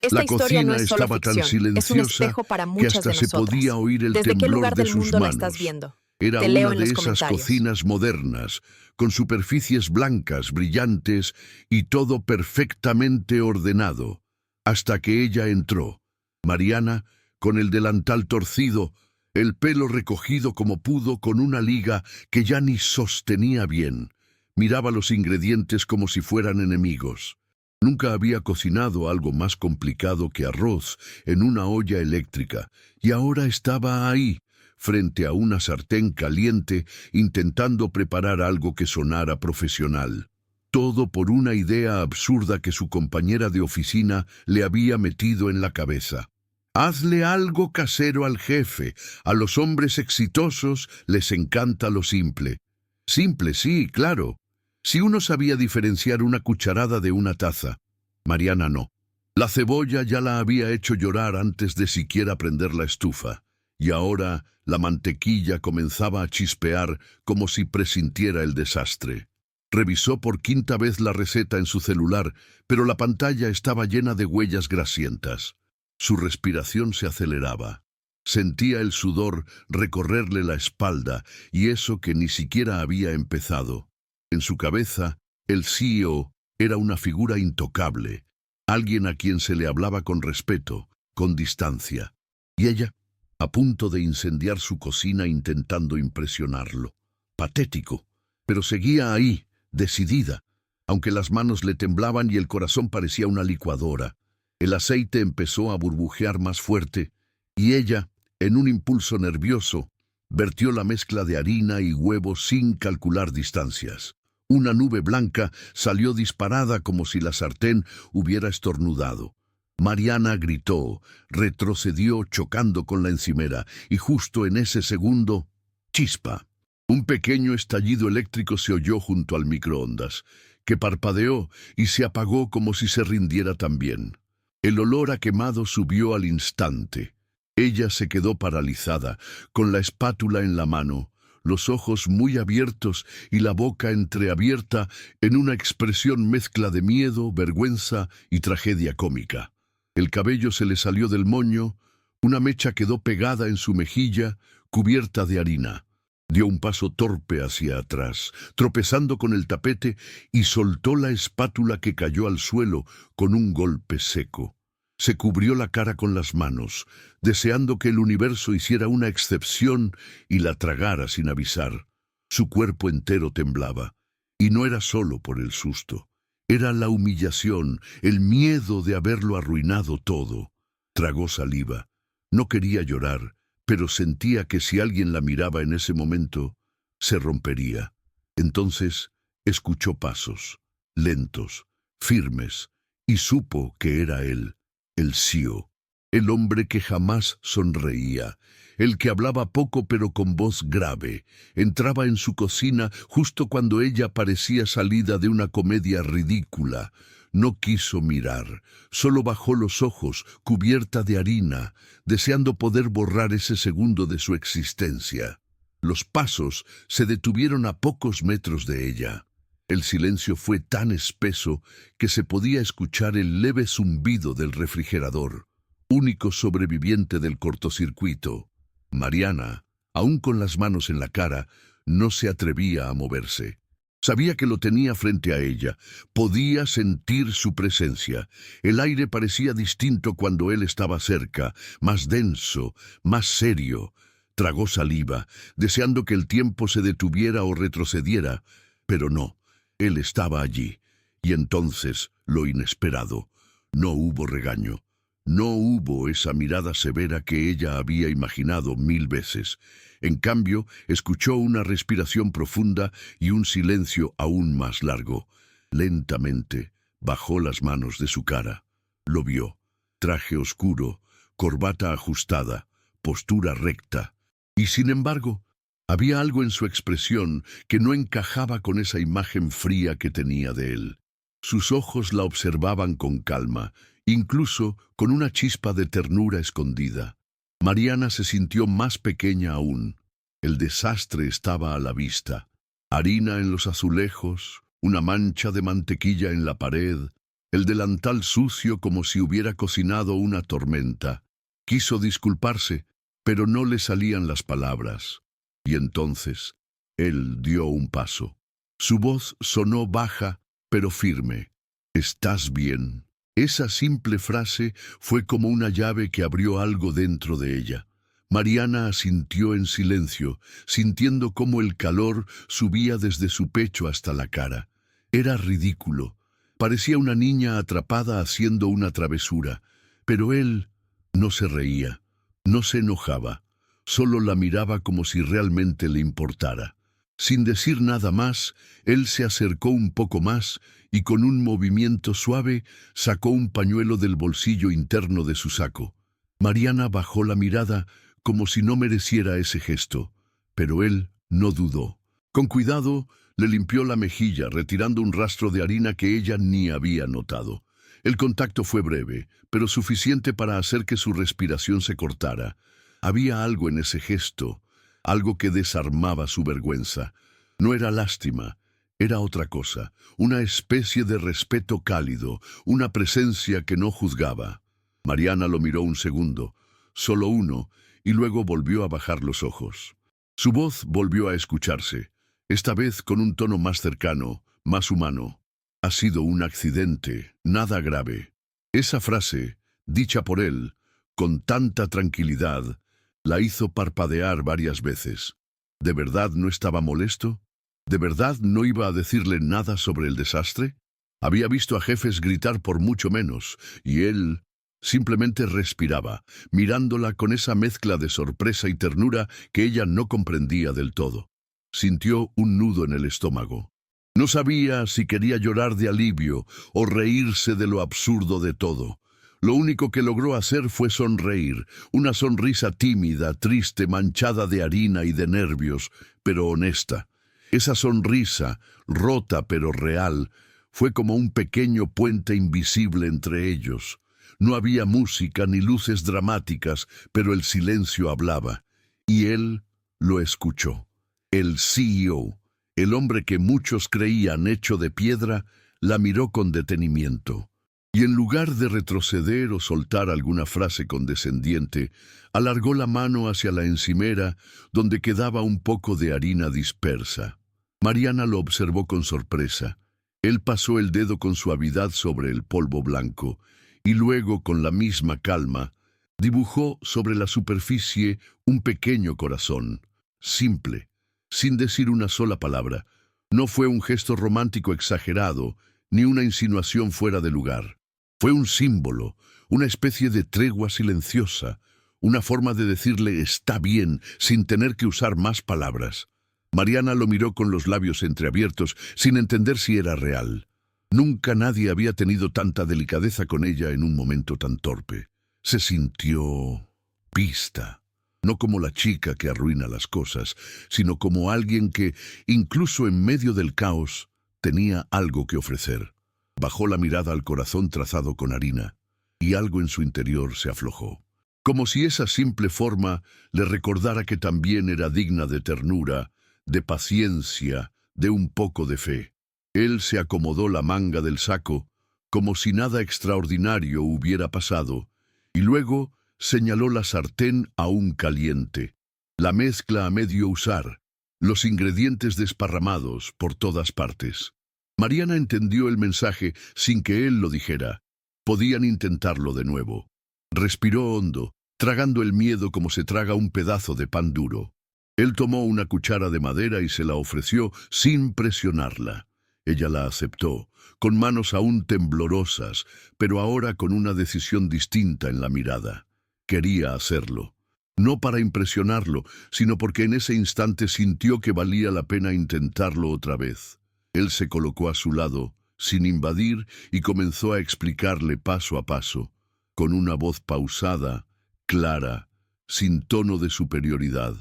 Esta La historia no cocina es solo estaba tan ficción, es un silenciosa espejo para que muchas hasta de se nosotras. podía oír el ¿Desde qué temblor lugar de del sus mundo la estás manos. viendo? Era Te leo una en de los esas comentarios. cocinas modernas, con superficies blancas, brillantes y todo perfectamente ordenado, hasta que ella entró. Mariana, con el delantal torcido, el pelo recogido como pudo con una liga que ya ni sostenía bien, miraba los ingredientes como si fueran enemigos. Nunca había cocinado algo más complicado que arroz en una olla eléctrica, y ahora estaba ahí, frente a una sartén caliente, intentando preparar algo que sonara profesional. Todo por una idea absurda que su compañera de oficina le había metido en la cabeza. Hazle algo casero al jefe. A los hombres exitosos les encanta lo simple. Simple, sí, claro. Si uno sabía diferenciar una cucharada de una taza. Mariana no. La cebolla ya la había hecho llorar antes de siquiera prender la estufa. Y ahora la mantequilla comenzaba a chispear como si presintiera el desastre. Revisó por quinta vez la receta en su celular, pero la pantalla estaba llena de huellas grasientas. Su respiración se aceleraba. Sentía el sudor recorrerle la espalda, y eso que ni siquiera había empezado. En su cabeza, el CEO era una figura intocable, alguien a quien se le hablaba con respeto, con distancia. Y ella, a punto de incendiar su cocina intentando impresionarlo. Patético, pero seguía ahí, decidida, aunque las manos le temblaban y el corazón parecía una licuadora. El aceite empezó a burbujear más fuerte, y ella, en un impulso nervioso, vertió la mezcla de harina y huevo sin calcular distancias. Una nube blanca salió disparada como si la sartén hubiera estornudado. Mariana gritó, retrocedió chocando con la encimera, y justo en ese segundo, ¡chispa! Un pequeño estallido eléctrico se oyó junto al microondas, que parpadeó y se apagó como si se rindiera también. El olor a quemado subió al instante. Ella se quedó paralizada, con la espátula en la mano, los ojos muy abiertos y la boca entreabierta en una expresión mezcla de miedo, vergüenza y tragedia cómica. El cabello se le salió del moño, una mecha quedó pegada en su mejilla, cubierta de harina. Dio un paso torpe hacia atrás, tropezando con el tapete, y soltó la espátula que cayó al suelo con un golpe seco. Se cubrió la cara con las manos, deseando que el universo hiciera una excepción y la tragara sin avisar. Su cuerpo entero temblaba, y no era solo por el susto. Era la humillación, el miedo de haberlo arruinado todo. Tragó saliva. No quería llorar, pero sentía que si alguien la miraba en ese momento, se rompería. Entonces escuchó pasos, lentos, firmes, y supo que era él, el CEO, el hombre que jamás sonreía, el que hablaba poco pero con voz grave. Entraba en su cocina justo cuando ella parecía salida de una comedia ridícula. No quiso mirar, solo bajó los ojos, cubierta de harina, deseando poder borrar ese segundo de su existencia. Los pasos se detuvieron a pocos metros de ella. El silencio fue tan espeso que se podía escuchar el leve zumbido del refrigerador, único sobreviviente del cortocircuito. Mariana, aún con las manos en la cara, no se atrevía a moverse. Sabía que lo tenía frente a ella. Podía sentir su presencia. El aire parecía distinto cuando él estaba cerca, más denso, más serio. Tragó saliva, deseando que el tiempo se detuviera o retrocediera, pero no. Él estaba allí. Y entonces, lo inesperado. No hubo regaño. No hubo esa mirada severa que ella había imaginado 1000 veces. En cambio, escuchó una respiración profunda y un silencio aún más largo. Lentamente, bajó las manos de su cara. Lo vio. Traje oscuro, corbata ajustada, postura recta. Y sin embargo, había algo en su expresión que no encajaba con esa imagen fría que tenía de él. Sus ojos la observaban con calma, incluso con una chispa de ternura escondida. Mariana se sintió más pequeña aún. El desastre estaba a la vista. Harina en los azulejos, una mancha de mantequilla en la pared, el delantal sucio como si hubiera cocinado una tormenta. Quiso disculparse, pero no le salían las palabras. Y entonces, él dio un paso. Su voz sonó baja, pero firme. «¿Estás bien?». Esa simple frase fue como una llave que abrió algo dentro de ella. Mariana asintió en silencio, sintiendo cómo el calor subía desde su pecho hasta la cara. Era ridículo. Parecía una niña atrapada haciendo una travesura. Pero él no se reía, no se enojaba. Solo la miraba como si realmente le importara. Sin decir nada más, él se acercó un poco más y con un movimiento suave sacó un pañuelo del bolsillo interno de su saco. Mariana bajó la mirada como si no mereciera ese gesto, pero él no dudó. Con cuidado le limpió la mejilla, retirando un rastro de harina que ella ni había notado. El contacto fue breve, pero suficiente para hacer que su respiración se cortara. Había algo en ese gesto, algo que desarmaba su vergüenza. No era lástima, era otra cosa, una especie de respeto cálido, una presencia que no juzgaba. Mariana lo miró un segundo, solo uno, y luego volvió a bajar los ojos. Su voz volvió a escucharse, esta vez con un tono más cercano, más humano. «Ha sido un accidente, nada grave». Esa frase, dicha por él, con tanta tranquilidad, la hizo parpadear varias veces. ¿De verdad no estaba molesto? ¿De verdad no iba a decirle nada sobre el desastre? Había visto a jefes gritar por mucho menos, y él simplemente respiraba, mirándola con esa mezcla de sorpresa y ternura que ella no comprendía del todo. Sintió un nudo en el estómago. No sabía si quería llorar de alivio o reírse de lo absurdo de todo. Lo único que logró hacer fue sonreír, una sonrisa tímida, triste, manchada de harina y de nervios, pero honesta. Esa sonrisa, rota pero real, fue como un pequeño puente invisible entre ellos. No había música ni luces dramáticas, pero el silencio hablaba, y él lo escuchó. El CEO, el hombre que muchos creían hecho de piedra, la miró con detenimiento. Y en lugar de retroceder o soltar alguna frase condescendiente, alargó la mano hacia la encimera, donde quedaba un poco de harina dispersa. Mariana lo observó con sorpresa. Él pasó el dedo con suavidad sobre el polvo blanco, y luego, con la misma calma, dibujó sobre la superficie un pequeño corazón, simple, sin decir una sola palabra. No fue un gesto romántico exagerado, ni una insinuación fuera de lugar. Fue un símbolo, una especie de tregua silenciosa, una forma de decirle «está bien» sin tener que usar más palabras. Mariana lo miró con los labios entreabiertos, sin entender si era real. Nunca nadie había tenido tanta delicadeza con ella en un momento tan torpe. Se sintió vista, no como la chica que arruina las cosas, sino como alguien que, incluso en medio del caos, tenía algo que ofrecer. Bajó la mirada al corazón trazado con harina, y algo en su interior se aflojó. Como si esa simple forma le recordara que también era digna de ternura, de paciencia, de un poco de fe. Él se acomodó la manga del saco, como si nada extraordinario hubiera pasado, y luego señaló la sartén aún caliente, la mezcla a medio usar, los ingredientes desparramados por todas partes. Mariana entendió el mensaje sin que él lo dijera. Podían intentarlo de nuevo. Respiró hondo, tragando el miedo como se traga un pedazo de pan duro. Él tomó una cuchara de madera y se la ofreció sin presionarla. Ella la aceptó, con manos aún temblorosas, pero ahora con una decisión distinta en la mirada. Quería hacerlo. No para impresionarlo, sino porque en ese instante sintió que valía la pena intentarlo otra vez. Él se colocó a su lado, sin invadir, y comenzó a explicarle paso a paso, con una voz pausada, clara, sin tono de superioridad.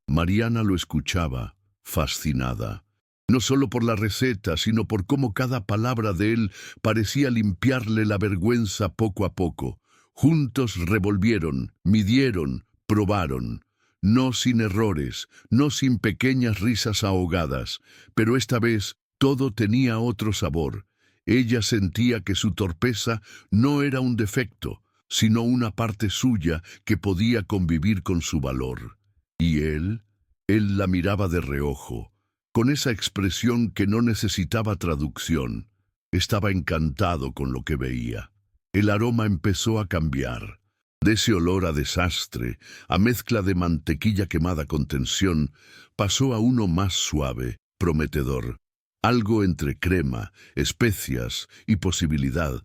Mariana lo escuchaba, fascinada. No solo por la receta, sino por cómo cada palabra de él parecía limpiarle la vergüenza poco a poco. Juntos revolvieron, midieron, probaron. No sin errores, no sin pequeñas risas ahogadas, pero esta vez todo tenía otro sabor. Ella sentía que su torpeza no era un defecto, sino una parte suya que podía convivir con su valor. Y él la miraba de reojo, con esa expresión que no necesitaba traducción. Estaba encantado con lo que veía. El aroma empezó a cambiar. De ese olor a desastre, a mezcla de mantequilla quemada con tensión, pasó a uno más suave, prometedor. Algo entre crema, especias y posibilidad.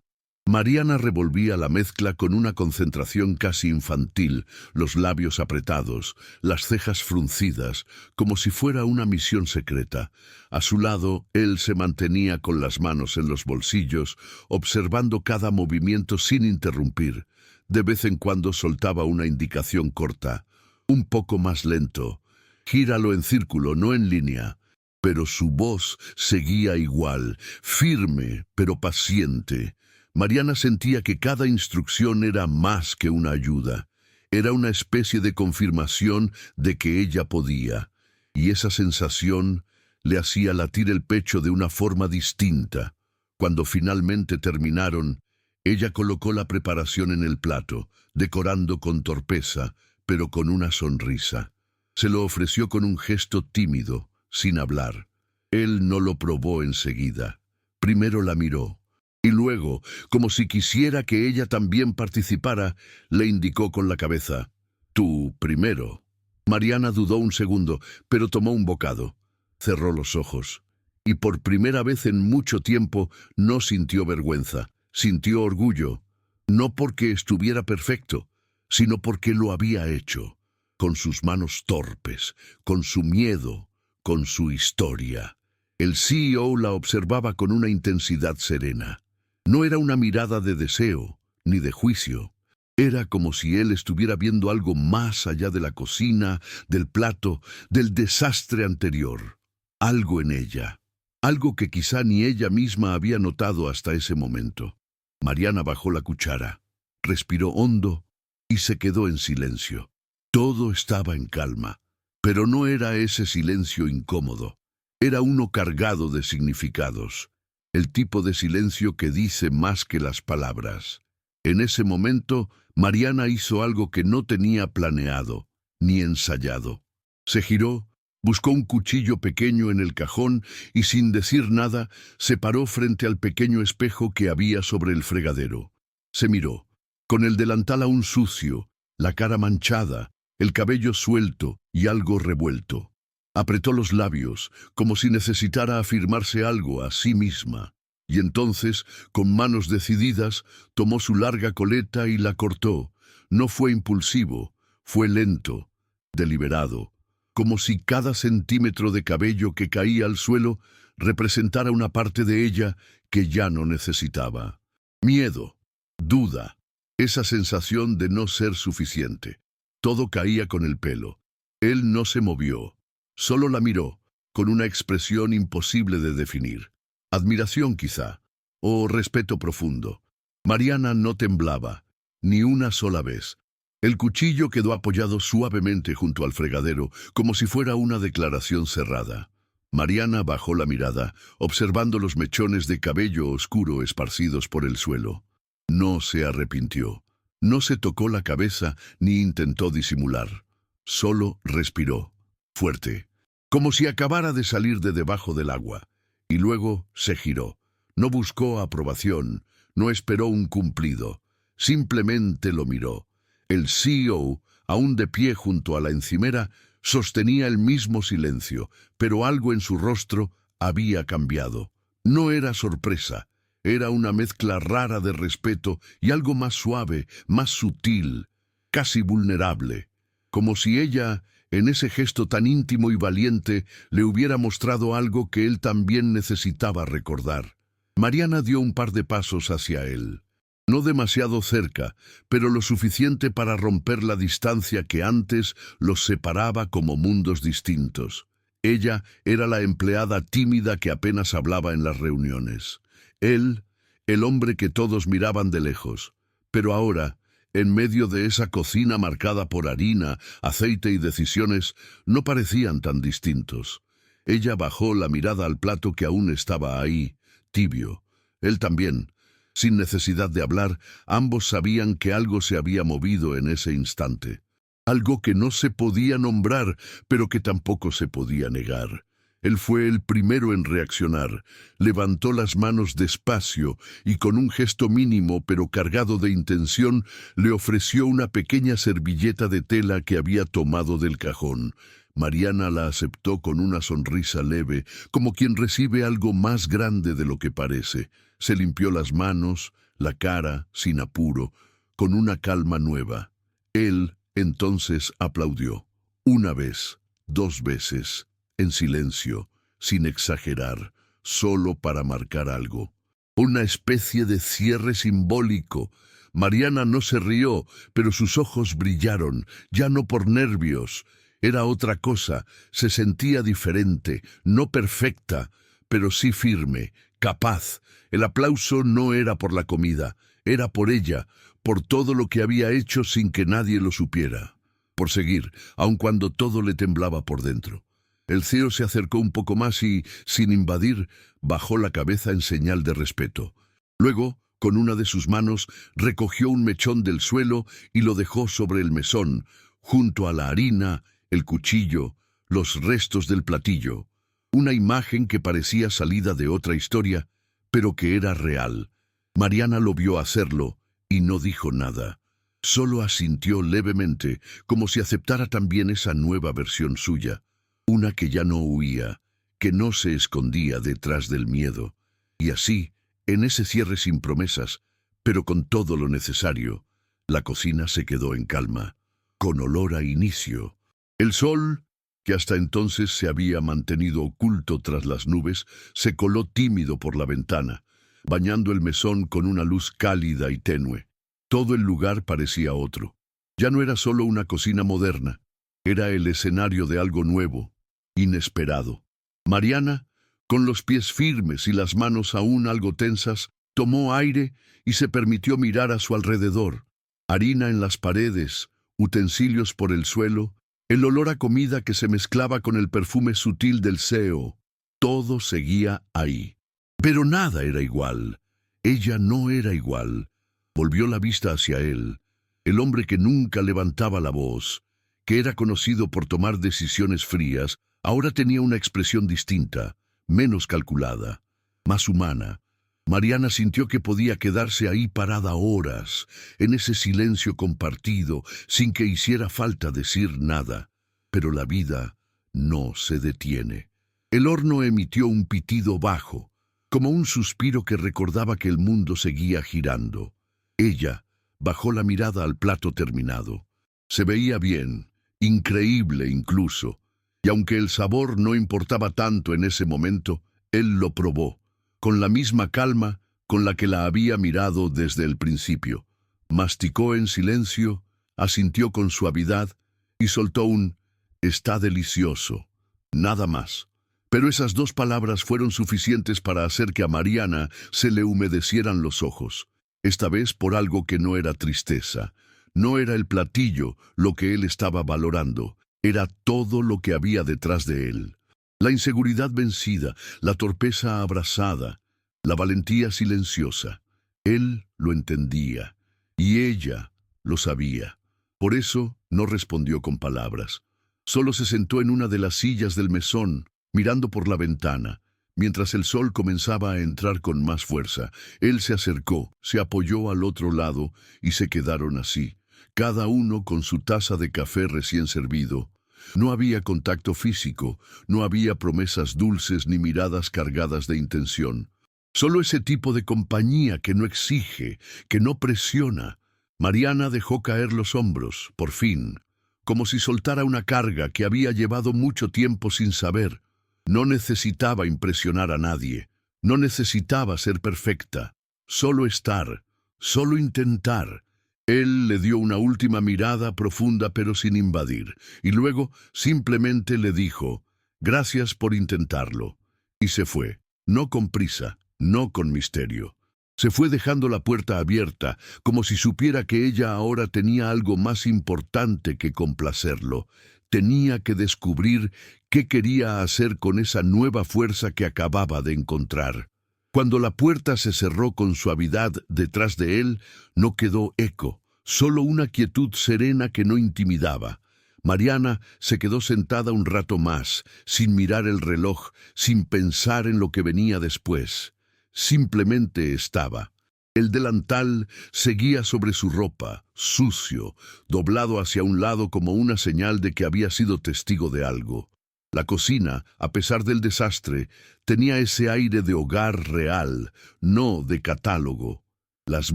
Mariana revolvía la mezcla con una concentración casi infantil, los labios apretados, las cejas fruncidas, como si fuera una misión secreta. A su lado, él se mantenía con las manos en los bolsillos, observando cada movimiento sin interrumpir. De vez en cuando soltaba una indicación corta, un poco más lento. Gíralo en círculo, no en línea. Pero su voz seguía igual, firme, pero paciente. Mariana sentía que cada instrucción era más que una ayuda. Era una especie de confirmación de que ella podía. Y esa sensación le hacía latir el pecho de una forma distinta. Cuando finalmente terminaron, ella colocó la preparación en el plato, decorando con torpeza, pero con una sonrisa. Se lo ofreció con un gesto tímido, sin hablar. Él no lo probó enseguida. Primero la miró. Y luego, como si quisiera que ella también participara, le indicó con la cabeza: «Tú primero». Mariana dudó un segundo, pero tomó un bocado. Cerró los ojos. Y por primera vez en mucho tiempo no sintió vergüenza, sintió orgullo. No porque estuviera perfecto, sino porque lo había hecho. Con sus manos torpes, con su miedo, con su historia. El CEO la observaba con una intensidad serena. No era una mirada de deseo, ni de juicio. Era como si él estuviera viendo algo más allá de la cocina, del plato, del desastre anterior. Algo en ella. Algo que quizá ni ella misma había notado hasta ese momento. Mariana bajó la cuchara, respiró hondo y se quedó en silencio. Todo estaba en calma, pero no era ese silencio incómodo. Era uno cargado de significados. El tipo de silencio que dice más que las palabras. En ese momento, Mariana hizo algo que no tenía planeado, ni ensayado. Se giró, buscó un cuchillo pequeño en el cajón y sin decir nada, se paró frente al pequeño espejo que había sobre el fregadero. Se miró, con el delantal aún sucio, la cara manchada, el cabello suelto y algo revuelto. Apretó los labios, como si necesitara afirmarse algo a sí misma, y entonces, con manos decididas, tomó su larga coleta y la cortó. No fue impulsivo, fue lento, deliberado, como si cada centímetro de cabello que caía al suelo representara una parte de ella que ya no necesitaba. Miedo, duda, esa sensación de no ser suficiente. Todo caía con el pelo. Él no se movió. Solo la miró, con una expresión imposible de definir. Admiración quizá, o respeto profundo. Mariana no temblaba, ni una sola vez. El cuchillo quedó apoyado suavemente junto al fregadero, como si fuera una declaración cerrada. Mariana bajó la mirada, observando los mechones de cabello oscuro esparcidos por el suelo. No se arrepintió. No se tocó la cabeza ni intentó disimular. Solo respiró. Fuerte, como si acabara de salir de debajo del agua, y luego se giró. No buscó aprobación, no esperó un cumplido, simplemente lo miró. El CEO, aún de pie junto a la encimera, sostenía el mismo silencio, pero algo en su rostro había cambiado. No era sorpresa, era una mezcla rara de respeto y algo más suave, más sutil, casi vulnerable, como si ella, en ese gesto tan íntimo y valiente, le hubiera mostrado algo que él también necesitaba recordar. Mariana dio un par de pasos hacia él. No demasiado cerca, pero lo suficiente para romper la distancia que antes los separaba como mundos distintos. Ella era la empleada tímida que apenas hablaba en las reuniones. Él, el hombre que todos miraban de lejos. Pero ahora, en medio de esa cocina marcada por harina, aceite y decisiones, no parecían tan distintos. Ella bajó la mirada al plato que aún estaba ahí, tibio. él también. Sin necesidad de hablar, ambos sabían que algo se había movido en ese instante. Algo que no se podía nombrar, pero que tampoco se podía negar. Él fue el primero en reaccionar. Levantó las manos despacio y con un gesto mínimo pero cargado de intención le ofreció una pequeña servilleta de tela que había tomado del cajón. Mariana la aceptó con una sonrisa leve, como quien recibe algo más grande de lo que parece. Se limpió las manos, la cara, sin apuro, con una calma nueva. Él, entonces, aplaudió. Una vez, 2 veces, en silencio, sin exagerar, solo para marcar algo. Una especie de cierre simbólico. Mariana no se rió, pero sus ojos brillaron, ya no por nervios. Era otra cosa, se sentía diferente, no perfecta, pero sí firme, capaz. El aplauso no era por la comida, era por ella, por todo lo que había hecho sin que nadie lo supiera. Por seguir, aun cuando todo le temblaba por dentro. El CEO se acercó un poco más y, sin invadir, bajó la cabeza en señal de respeto. Luego, con una de sus manos, recogió un mechón del suelo y lo dejó sobre el mesón, junto a la harina, el cuchillo, los restos del platillo. Una imagen que parecía salida de otra historia, pero que era real. Mariana lo vio hacerlo y no dijo nada. Solo asintió levemente, como si aceptara también esa nueva versión suya. Una que ya no huía, que no se escondía detrás del miedo. Y así, en ese cierre sin promesas, pero con todo lo necesario, la cocina se quedó en calma, con olor a inicio. El sol, que hasta entonces se había mantenido oculto tras las nubes, se coló tímido por la ventana, bañando el mesón con una luz cálida y tenue. Todo el lugar parecía otro. Ya no era solo una cocina moderna, era el escenario de algo nuevo, inesperado. Mariana, con los pies firmes y las manos aún algo tensas, tomó aire y se permitió mirar a su alrededor. Harina en las paredes, utensilios por el suelo, el olor a comida que se mezclaba con el perfume sutil del CEO. Todo seguía ahí. Pero nada era igual. Ella no era igual. Volvió la vista hacia él, el hombre que nunca levantaba la voz, que era conocido por tomar decisiones frías, ahora tenía una expresión distinta, menos calculada, más humana. Mariana sintió que podía quedarse ahí parada horas, en ese silencio compartido, sin que hiciera falta decir nada. Pero la vida no se detiene. El horno emitió un pitido bajo, como un suspiro que recordaba que el mundo seguía girando. Ella bajó la mirada al plato terminado. Se veía bien, increíble incluso, y aunque el sabor no importaba tanto en ese momento, él lo probó, con la misma calma con la que la había mirado desde el principio. Masticó en silencio, asintió con suavidad y soltó un «está delicioso», nada más. Pero esas 2 palabras fueron suficientes para hacer que a Mariana se le humedecieran los ojos. Esta vez por algo que no era tristeza. No era el platillo lo que él estaba valorando, era todo lo que había detrás de él. La inseguridad vencida, la torpeza abrazada, la valentía silenciosa. Él lo entendía, y ella lo sabía. Por eso no respondió con palabras. Solo se sentó en una de las sillas del mesón, mirando por la ventana. Mientras el sol comenzaba a entrar con más fuerza, él se acercó, se apoyó al otro lado y se quedaron así, cada uno con su taza de café recién servido. No había contacto físico, no había promesas dulces ni miradas cargadas de intención. Solo ese tipo de compañía que no exige, que no presiona. Mariana dejó caer los hombros, por fin, como si soltara una carga que había llevado mucho tiempo sin saber. No necesitaba impresionar a nadie, no necesitaba ser perfecta, solo estar, solo intentar. Él le dio una última mirada profunda pero sin invadir, y luego simplemente le dijo, «Gracias por intentarlo», y se fue, no con prisa, no con misterio. Se fue dejando la puerta abierta, como si supiera que ella ahora tenía algo más importante que complacerlo. Tenía que descubrir qué quería hacer con esa nueva fuerza que acababa de encontrar. Cuando la puerta se cerró con suavidad detrás de él, no quedó eco, solo una quietud serena que no intimidaba. Mariana se quedó sentada un rato más, sin mirar el reloj, sin pensar en lo que venía después. Simplemente estaba. El delantal seguía sobre su ropa, sucio, doblado hacia un lado como una señal de que había sido testigo de algo. La cocina, a pesar del desastre, tenía ese aire de hogar real, no de catálogo. Las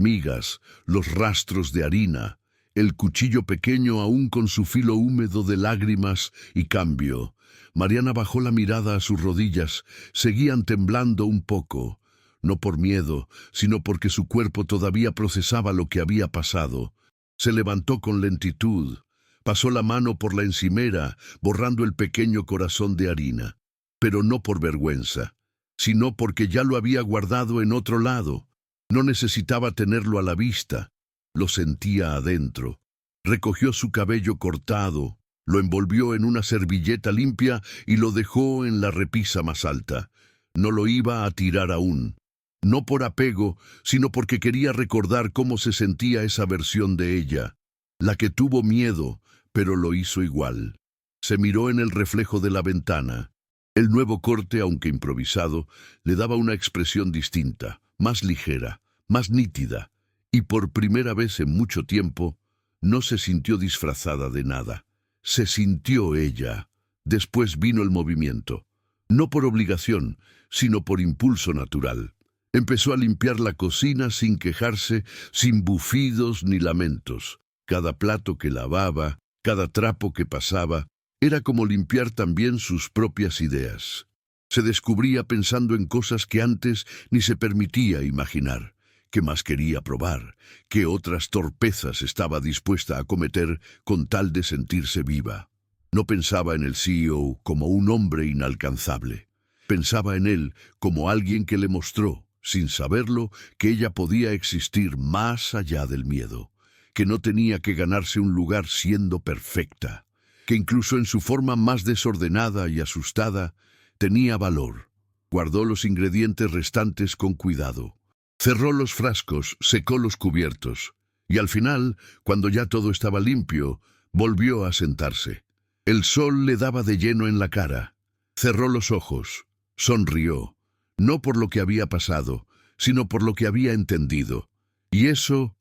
migas, los rastros de harina, el cuchillo pequeño aún con su filo húmedo de lágrimas y cambio. Mariana bajó la mirada a sus rodillas, seguían temblando un poco. No por miedo, sino porque su cuerpo todavía procesaba lo que había pasado. Se levantó con lentitud, pasó la mano por la encimera, borrando el pequeño corazón de harina. Pero no por vergüenza, sino porque ya lo había guardado en otro lado. No necesitaba tenerlo a la vista, lo sentía adentro. Recogió su cabello cortado, lo envolvió en una servilleta limpia y lo dejó en la repisa más alta. No lo iba a tirar aún. No por apego, sino porque quería recordar cómo se sentía esa versión de ella, la que tuvo miedo, pero lo hizo igual. Se miró en el reflejo de la ventana. El nuevo corte, aunque improvisado, le daba una expresión distinta, más ligera, más nítida, y por primera vez en mucho tiempo, no se sintió disfrazada de nada. Se sintió ella. Después vino el movimiento, no por obligación, sino por impulso natural. Empezó a limpiar la cocina sin quejarse, sin bufidos ni lamentos. Cada plato que lavaba, cada trapo que pasaba, era como limpiar también sus propias ideas. Se descubría pensando en cosas que antes ni se permitía imaginar. ¿Qué más quería probar? ¿Qué otras torpezas estaba dispuesta a cometer con tal de sentirse viva? No pensaba en el CEO como un hombre inalcanzable. Pensaba en él como alguien que le mostró, sin saberlo, que ella podía existir más allá del miedo, que no tenía que ganarse un lugar siendo perfecta, que incluso en su forma más desordenada y asustada, tenía valor. Guardó los ingredientes restantes con cuidado. Cerró los frascos, secó los cubiertos, y al final, cuando ya todo estaba limpio, volvió a sentarse. El sol le daba de lleno en la cara. Cerró los ojos, sonrió, no por lo que había pasado, sino por lo que había entendido. Y eso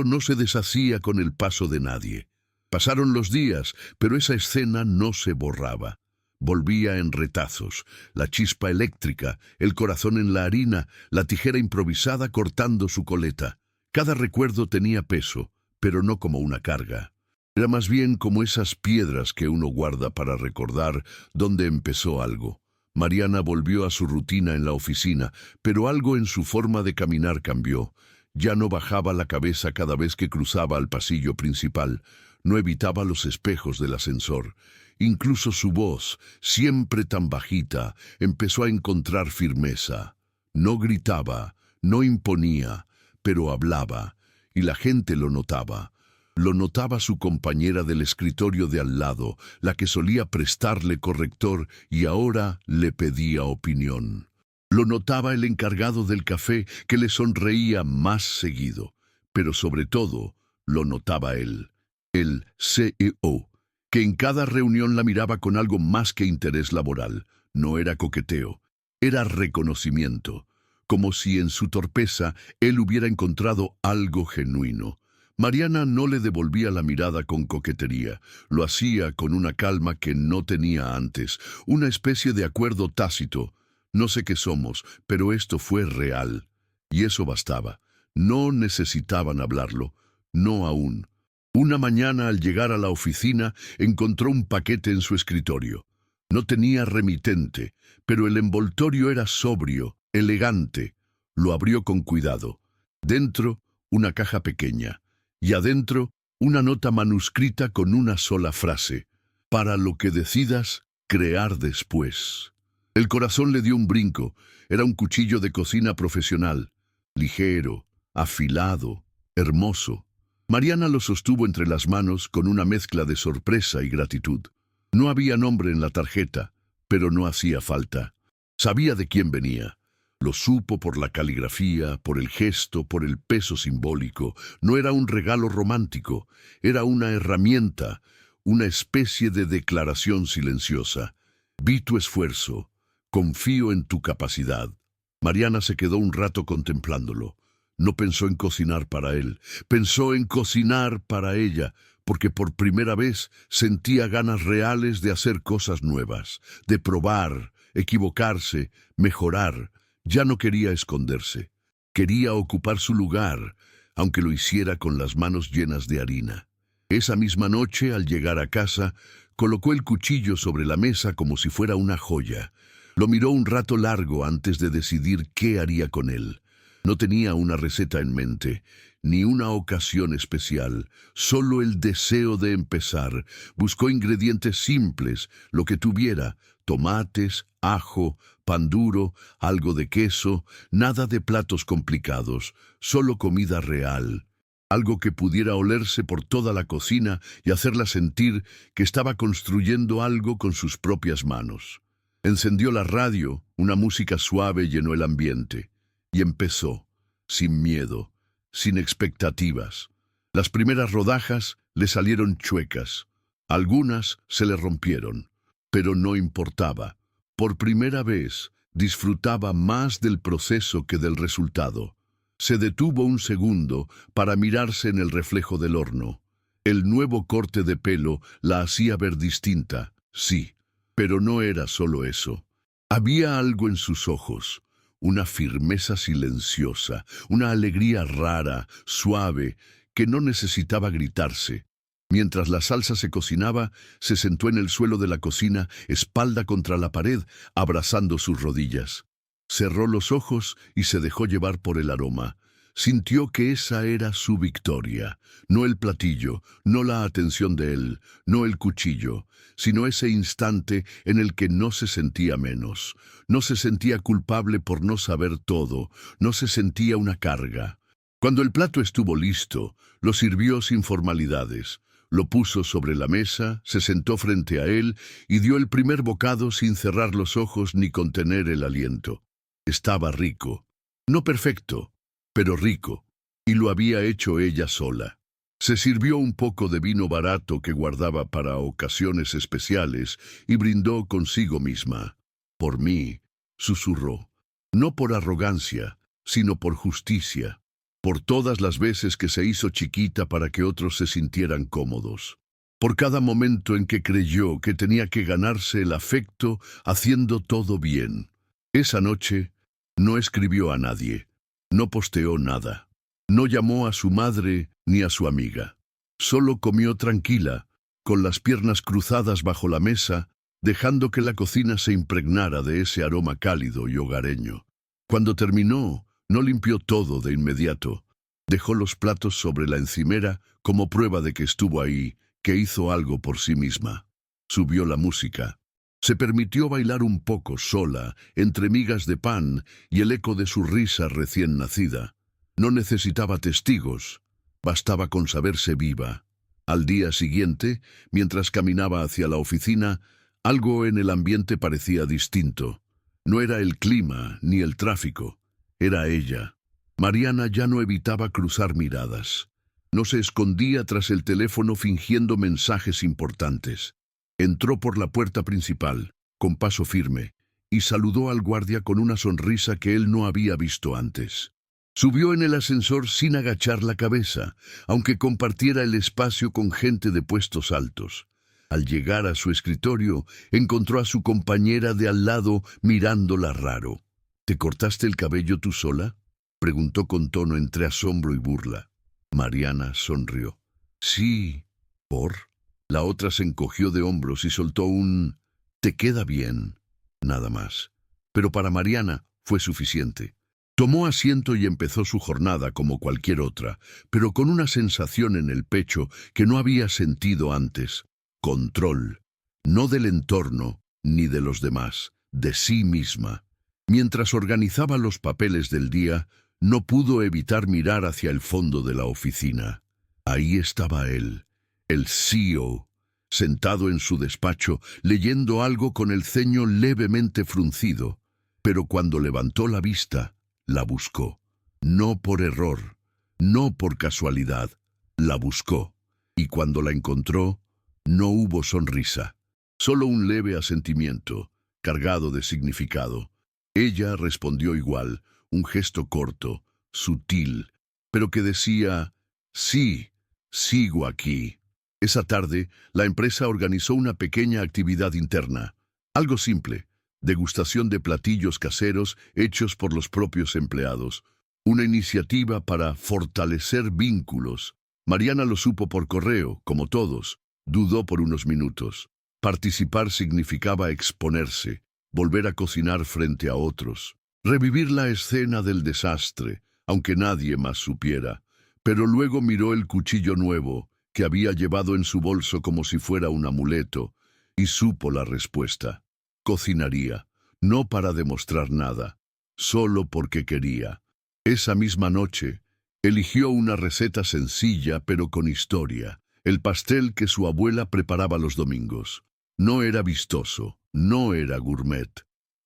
no se deshacía con el paso de nadie. Pasaron los días, pero esa escena no se borraba. Volvía en retazos, la chispa eléctrica, el corazón en la harina, la tijera improvisada cortando su coleta. Cada recuerdo tenía peso, pero no como una carga. Era más bien como esas piedras que uno guarda para recordar dónde empezó algo. Mariana volvió a su rutina en la oficina, pero algo en su forma de caminar cambió. Ya no bajaba la cabeza cada vez que cruzaba al pasillo principal, no evitaba los espejos del ascensor. Incluso su voz, siempre tan bajita, empezó a encontrar firmeza. No gritaba, no imponía, pero hablaba, y la gente lo notaba. Lo notaba su compañera del escritorio de al lado, la que solía prestarle corrector y ahora le pedía opinión. Lo notaba el encargado del café, que le sonreía más seguido. Pero sobre todo, lo notaba él, el CEO, que en cada reunión la miraba con algo más que interés laboral. No era coqueteo, era reconocimiento, como si en su torpeza él hubiera encontrado algo genuino. Mariana no le devolvía la mirada con coquetería, lo hacía con una calma que no tenía antes, una especie de acuerdo tácito. No sé qué somos, pero esto fue real. Y eso bastaba. No necesitaban hablarlo, no aún. Una mañana al llegar a la oficina encontró un paquete en su escritorio. No tenía remitente, pero el envoltorio era sobrio, elegante. Lo abrió con cuidado. Dentro, una caja pequeña. Y adentro, una nota manuscrita con una sola frase. Para lo que decidas, crear después. El corazón le dio un brinco. Era un cuchillo de cocina profesional. Ligero, afilado, hermoso. Mariana lo sostuvo entre las manos con una mezcla de sorpresa y gratitud. No había nombre en la tarjeta, pero no hacía falta. Sabía de quién venía. Lo supo por la caligrafía, por el gesto, por el peso simbólico. No era un regalo romántico, era una herramienta, una especie de declaración silenciosa. Vi tu esfuerzo, confío en tu capacidad. Mariana se quedó un rato contemplándolo. No pensó en cocinar para él, pensó en cocinar para ella, porque por primera vez sentía ganas reales de hacer cosas nuevas, de probar, equivocarse, mejorar. Ya no quería esconderse, quería ocupar su lugar, aunque lo hiciera con las manos llenas de harina. Esa misma noche, al llegar a casa, colocó el cuchillo sobre la mesa como si fuera una joya. Lo miró un rato largo antes de decidir qué haría con él. No tenía una receta en mente, ni una ocasión especial, solo el deseo de empezar. Buscó ingredientes simples, lo que tuviera: tomates, ajo, pan duro, algo de queso, nada de platos complicados, solo comida real. Algo que pudiera olerse por toda la cocina y hacerla sentir que estaba construyendo algo con sus propias manos. Encendió la radio, una música suave llenó el ambiente, y empezó, sin miedo, sin expectativas. Las primeras rodajas le salieron chuecas, algunas se le rompieron, pero no importaba. Por primera vez disfrutaba más del proceso que del resultado. Se detuvo un segundo para mirarse en el reflejo del horno. El nuevo corte de pelo la hacía ver distinta, sí, pero no era solo eso. Había algo en sus ojos, una firmeza silenciosa, una alegría rara, suave, que no necesitaba gritarse. Mientras la salsa se cocinaba, se sentó en el suelo de la cocina, espalda contra la pared, abrazando sus rodillas. Cerró los ojos y se dejó llevar por el aroma. Sintió que esa era su victoria, no el platillo, no la atención de él, no el cuchillo, sino ese instante en el que no se sentía menos, no se sentía culpable por no saber todo, no se sentía una carga. Cuando el plato estuvo listo, lo sirvió sin formalidades. Lo puso sobre la mesa, se sentó frente a él y dio el primer bocado sin cerrar los ojos ni contener el aliento. Estaba rico, no perfecto, pero rico, y lo había hecho ella sola. Se sirvió un poco de vino barato que guardaba para ocasiones especiales y brindó consigo misma. Por mí, susurró, no por arrogancia, sino por justicia, por todas las veces que se hizo chiquita para que otros se sintieran cómodos, por cada momento en que creyó que tenía que ganarse el afecto haciendo todo bien. Esa noche no escribió a nadie, no posteó nada, no llamó a su madre ni a su amiga. Solo comió tranquila, con las piernas cruzadas bajo la mesa, dejando que la cocina se impregnara de ese aroma cálido y hogareño. Cuando terminó, no limpió todo de inmediato. Dejó los platos sobre la encimera como prueba de que estuvo ahí, que hizo algo por sí misma. Subió la música. Se permitió bailar un poco sola, entre migas de pan y el eco de su risa recién nacida. No necesitaba testigos, bastaba con saberse viva. Al día siguiente, mientras caminaba hacia la oficina, algo en el ambiente parecía distinto. No era el clima ni el tráfico, era ella. Mariana ya no evitaba cruzar miradas. No se escondía tras el teléfono fingiendo mensajes importantes. Entró por la puerta principal, con paso firme, y saludó al guardia con una sonrisa que él no había visto antes. Subió en el ascensor sin agachar la cabeza, aunque compartiera el espacio con gente de puestos altos. Al llegar a su escritorio, encontró a su compañera de al lado mirándola raro. ¿Te cortaste el cabello tú sola?, preguntó con tono entre asombro y burla. Mariana sonrió. Sí. ¿Por? La otra se encogió de hombros y soltó un «te queda bien», nada más. Pero para Mariana fue suficiente. Tomó asiento y empezó su jornada como cualquier otra, pero con una sensación en el pecho que no había sentido antes. Control, no del entorno ni de los demás, de sí misma. Mientras organizaba los papeles del día, no pudo evitar mirar hacia el fondo de la oficina. Ahí estaba él, el CEO, sentado en su despacho, leyendo algo con el ceño levemente fruncido. Pero cuando levantó la vista, la buscó. No por error, no por casualidad, la buscó. Y cuando la encontró, no hubo sonrisa, solo un leve asentimiento, cargado de significado. Ella respondió igual, un gesto corto, sutil, pero que decía, sí, sigo aquí. Esa tarde, la empresa organizó una pequeña actividad interna, algo simple, degustación de platillos caseros hechos por los propios empleados, una iniciativa para fortalecer vínculos. Mariana lo supo por correo, como todos, dudó por unos minutos. Participar significaba exponerse, volver a cocinar frente a otros, revivir la escena del desastre, aunque nadie más supiera. Pero luego miró el cuchillo nuevo, que había llevado en su bolso como si fuera un amuleto, y supo la respuesta. Cocinaría, no para demostrar nada, solo porque quería. Esa misma noche, eligió una receta sencilla pero con historia, el pastel que su abuela preparaba los domingos. No era vistoso, no era gourmet,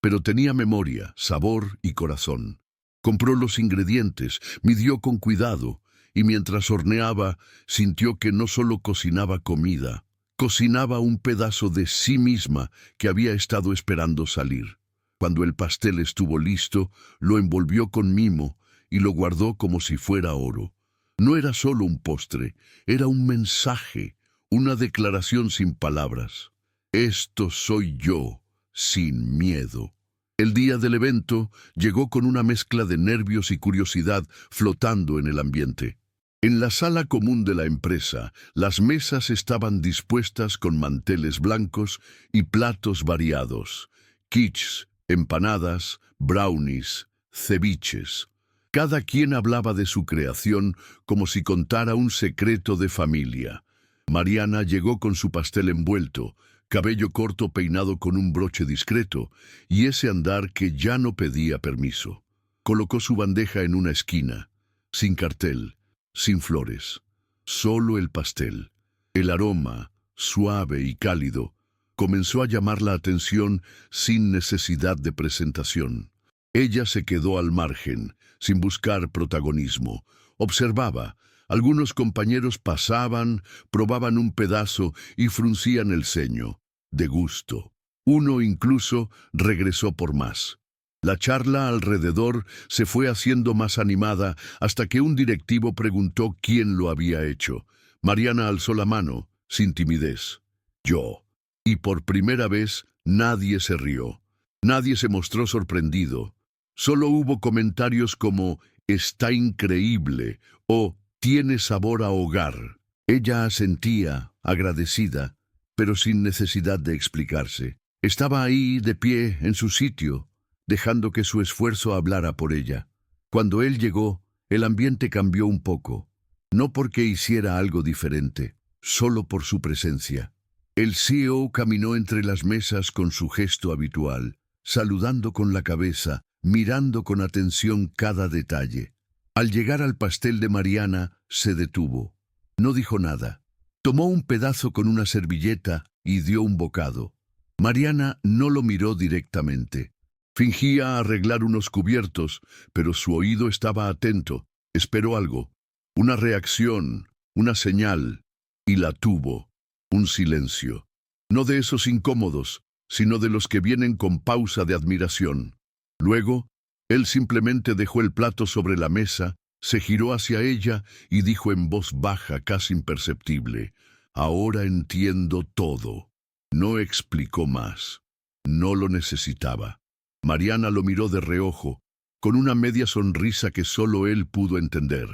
pero tenía memoria, sabor y corazón. Compró los ingredientes, midió con cuidado, y mientras horneaba, sintió que no solo cocinaba comida, cocinaba un pedazo de sí misma que había estado esperando salir. Cuando el pastel estuvo listo, lo envolvió con mimo y lo guardó como si fuera oro. No era solo un postre, era un mensaje, una declaración sin palabras. Esto soy yo, sin miedo. El día del evento llegó con una mezcla de nervios y curiosidad flotando en el ambiente. En la sala común de la empresa, las mesas estaban dispuestas con manteles blancos y platos variados, quiches, empanadas, brownies, ceviches. Cada quien hablaba de su creación como si contara un secreto de familia. Mariana llegó con su pastel envuelto, cabello corto peinado con un broche discreto, y ese andar que ya no pedía permiso. Colocó su bandeja en una esquina, sin cartel, sin flores, solo el pastel. El aroma, suave y cálido, comenzó a llamar la atención sin necesidad de presentación. Ella se quedó al margen, sin buscar protagonismo. Observaba. Algunos compañeros pasaban, probaban un pedazo y fruncían el ceño, de gusto. Uno incluso regresó por más. La charla alrededor se fue haciendo más animada hasta que un directivo preguntó quién lo había hecho. Mariana alzó la mano, sin timidez. Yo. Y por primera vez nadie se rió. Nadie se mostró sorprendido. Solo hubo comentarios como «está increíble» o «tiene sabor a hogar». Ella asentía, agradecida, pero sin necesidad de explicarse. Estaba ahí, de pie, en su sitio, dejando que su esfuerzo hablara por ella. Cuando él llegó, el ambiente cambió un poco. No porque hiciera algo diferente, solo por su presencia. El CEO caminó entre las mesas con su gesto habitual, saludando con la cabeza, mirando con atención cada detalle. Al llegar al pastel de Mariana, se detuvo. No dijo nada. Tomó un pedazo con una servilleta y dio un bocado. Mariana no lo miró directamente. Fingía arreglar unos cubiertos, pero su oído estaba atento. Esperó algo, una reacción, una señal, y la tuvo. Un silencio. No de esos incómodos, sino de los que vienen con pausa de admiración. Luego, él simplemente dejó el plato sobre la mesa, se giró hacia ella y dijo en voz baja, casi imperceptible, «Ahora entiendo todo». No explicó más. No lo necesitaba. Mariana lo miró de reojo, con una media sonrisa que solo él pudo entender.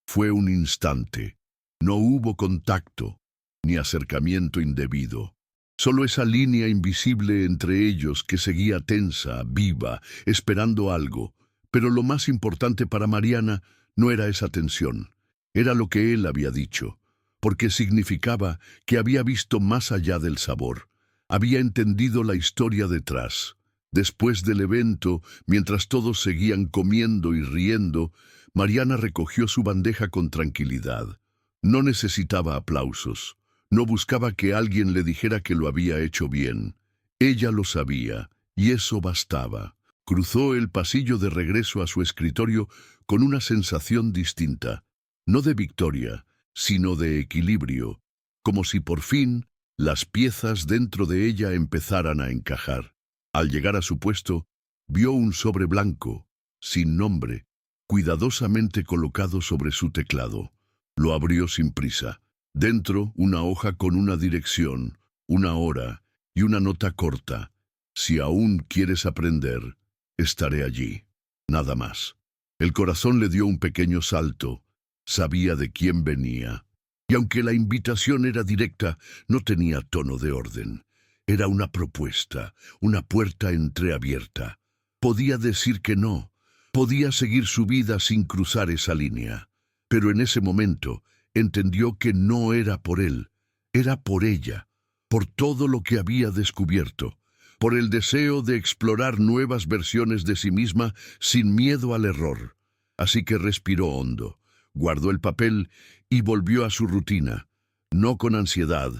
Fue un instante. No hubo contacto, ni acercamiento indebido. Solo esa línea invisible entre ellos que seguía tensa, viva, esperando algo. Pero lo más importante para Mariana no era esa tensión. Era lo que él había dicho, porque significaba que había visto más allá del sabor. Había entendido la historia detrás. Después del evento, mientras todos seguían comiendo y riendo, Mariana recogió su bandeja con tranquilidad. No necesitaba aplausos. No buscaba que alguien le dijera que lo había hecho bien. Ella lo sabía, y eso bastaba. Cruzó el pasillo de regreso a su escritorio con una sensación distinta, no de victoria, sino de equilibrio, como si por fin las piezas dentro de ella empezaran a encajar. Al llegar a su puesto, vio un sobre blanco, sin nombre, cuidadosamente colocado sobre su teclado. Lo abrió sin prisa. Dentro, una hoja con una dirección, una hora y una nota corta. Si aún quieres aprender, estaré allí. Nada más. El corazón le dio un pequeño salto. Sabía de quién venía. Y aunque la invitación era directa, no tenía tono de orden. Era una propuesta, una puerta entreabierta. Podía decir que no. Podía seguir su vida sin cruzar esa línea. Pero en ese momento entendió que no era por él, era por ella, por todo lo que había descubierto, por el deseo de explorar nuevas versiones de sí misma sin miedo al error. Así que respiró hondo, guardó el papel y volvió a su rutina, no con ansiedad,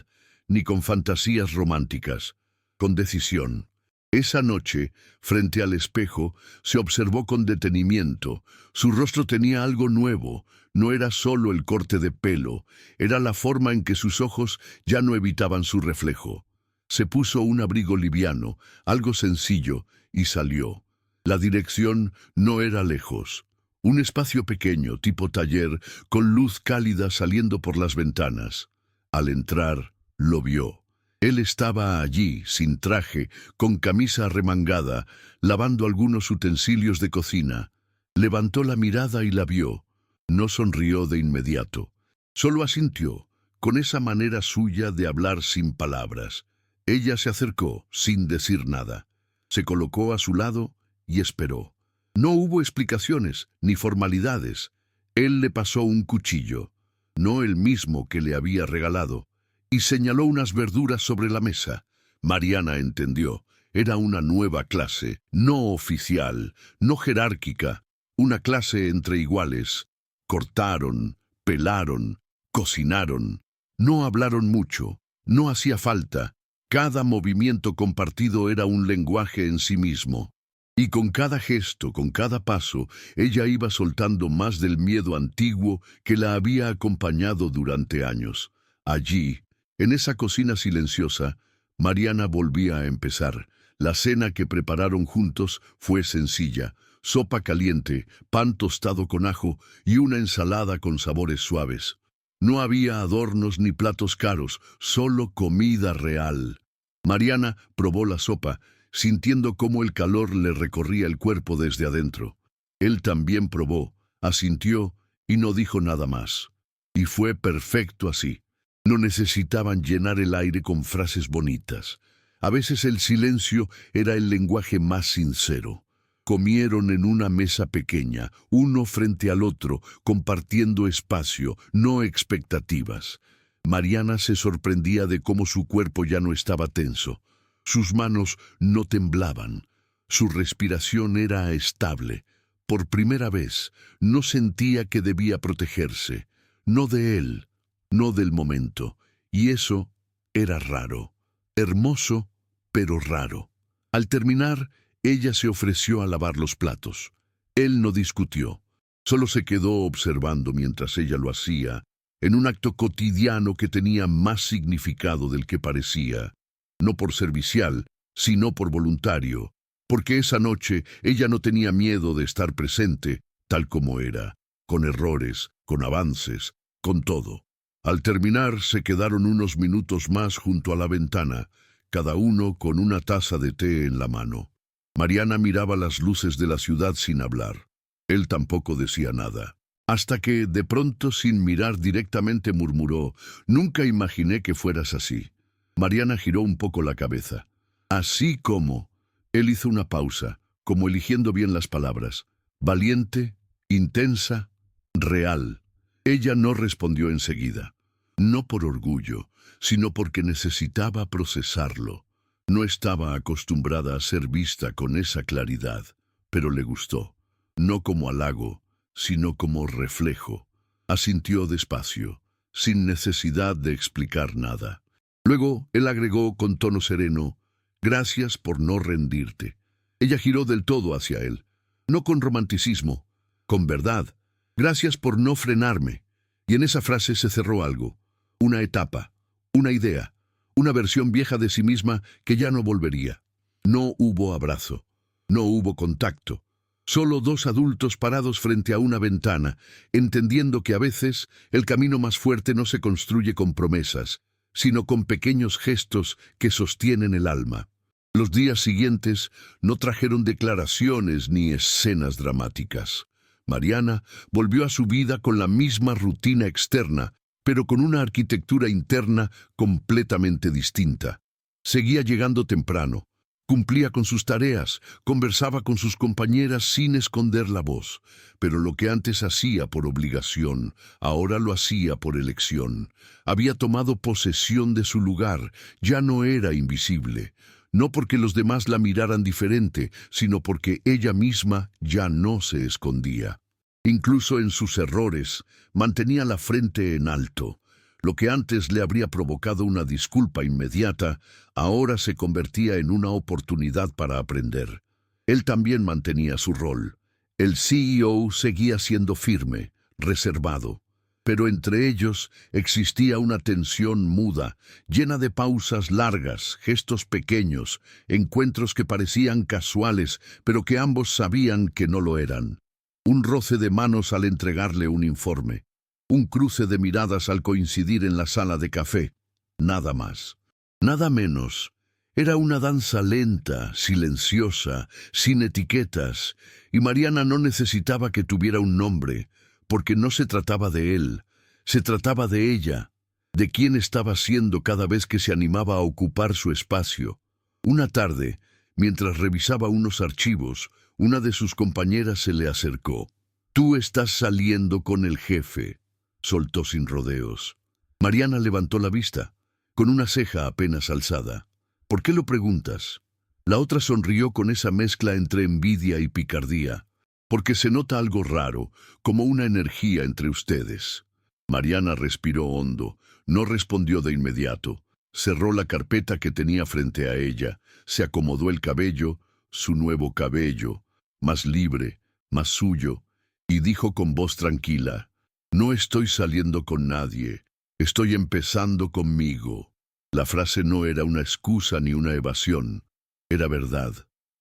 ni con fantasías románticas, con decisión. Esa noche, frente al espejo, se observó con detenimiento. Su rostro tenía algo nuevo. No era solo el corte de pelo, era la forma en que sus ojos ya no evitaban su reflejo. Se puso un abrigo liviano, algo sencillo, y salió. La dirección no era lejos. Un espacio pequeño, tipo taller, con luz cálida saliendo por las ventanas. Al entrar, lo vio. Él estaba allí, sin traje, con camisa arremangada, lavando algunos utensilios de cocina. Levantó la mirada y la vio. No sonrió de inmediato. Solo asintió, con esa manera suya de hablar sin palabras. Ella se acercó, sin decir nada. Se colocó a su lado y esperó. No hubo explicaciones ni formalidades. Él le pasó un cuchillo, no el mismo que le había regalado, y señaló unas verduras sobre la mesa. Mariana entendió. Era una nueva clase, no oficial, no jerárquica, una clase entre iguales. Cortaron, pelaron, cocinaron. No hablaron mucho, no hacía falta. Cada movimiento compartido era un lenguaje en sí mismo. Y con cada gesto, con cada paso, ella iba soltando más del miedo antiguo que la había acompañado durante años. Allí, en esa cocina silenciosa, Mariana volvía a empezar. La cena que prepararon juntos fue sencilla: sopa caliente, pan tostado con ajo y una ensalada con sabores suaves. No había adornos ni platos caros, solo comida real. Mariana probó la sopa, sintiendo cómo el calor le recorría el cuerpo desde adentro. Él también probó, asintió y no dijo nada más. Y fue perfecto así. No necesitaban llenar el aire con frases bonitas. A veces el silencio era el lenguaje más sincero. Comieron en una mesa pequeña, uno frente al otro, compartiendo espacio, no expectativas. Mariana se sorprendía de cómo su cuerpo ya no estaba tenso. Sus manos no temblaban. Su respiración era estable. Por primera vez, no sentía que debía protegerse. No de él, no del momento. Y eso era raro. Hermoso, pero raro. Al terminar, ella se ofreció a lavar los platos. Él no discutió. Solo se quedó observando mientras ella lo hacía, en un acto cotidiano que tenía más significado del que parecía. No por servicial, sino por voluntario, porque esa noche ella no tenía miedo de estar presente, tal como era, con errores, con avances, con todo. Al terminar, se quedaron unos minutos más junto a la ventana, cada uno con una taza de té en la mano. Mariana miraba las luces de la ciudad sin hablar. Él tampoco decía nada. Hasta que, de pronto, sin mirar directamente, murmuró: «Nunca imaginé que fueras así». Mariana giró un poco la cabeza. «Así como». Él hizo una pausa, como eligiendo bien las palabras. «Valiente, intensa, real». Ella no respondió enseguida. No por orgullo, sino porque necesitaba procesarlo. No estaba acostumbrada a ser vista con esa claridad, pero le gustó. No como halago, sino como reflejo. Asintió despacio, sin necesidad de explicar nada. Luego él agregó con tono sereno: «Gracias por no rendirte». Ella giró del todo hacia él, no con romanticismo, con verdad. Gracias por no frenarme. Y en esa frase se cerró algo, una etapa, una idea, una versión vieja de sí misma que ya no volvería. No hubo abrazo, no hubo contacto. Solo dos adultos parados frente a una ventana, entendiendo que a veces el camino más fuerte no se construye con promesas, sino con pequeños gestos que sostienen el alma. Los días siguientes no trajeron declaraciones ni escenas dramáticas. Mariana volvió a su vida con la misma rutina externa, pero con una arquitectura interna completamente distinta. Seguía llegando temprano, cumplía con sus tareas, conversaba con sus compañeras sin esconder la voz, pero lo que antes hacía por obligación, ahora lo hacía por elección. Había tomado posesión de su lugar, ya no era invisible. No porque los demás la miraran diferente, sino porque ella misma ya no se escondía. Incluso en sus errores, mantenía la frente en alto. Lo que antes le habría provocado una disculpa inmediata, ahora se convertía en una oportunidad para aprender. Él también mantenía su rol. El CEO seguía siendo firme, reservado. Pero entre ellos existía una tensión muda, llena de pausas largas, gestos pequeños, encuentros que parecían casuales, pero que ambos sabían que no lo eran. Un roce de manos al entregarle un informe, un cruce de miradas al coincidir en la sala de café. Nada más, nada menos. Era una danza lenta, silenciosa, sin etiquetas, y Mariana no necesitaba que tuviera un nombre, porque no se trataba de él, se trataba de ella, de quién estaba siendo cada vez que se animaba a ocupar su espacio. Una tarde, mientras revisaba unos archivos, una de sus compañeras se le acercó. «Tú estás saliendo con el jefe», soltó sin rodeos. Mariana levantó la vista, con una ceja apenas alzada. «¿Por qué lo preguntas?» La otra sonrió con esa mezcla entre envidia y picardía. «Porque se nota algo raro, como una energía entre ustedes». Mariana respiró hondo, no respondió de inmediato. Cerró la carpeta que tenía frente a ella, se acomodó el cabello, su nuevo cabello, más libre, más suyo, y dijo con voz tranquila: «No estoy saliendo con nadie, estoy empezando conmigo». La frase no era una excusa ni una evasión, era verdad.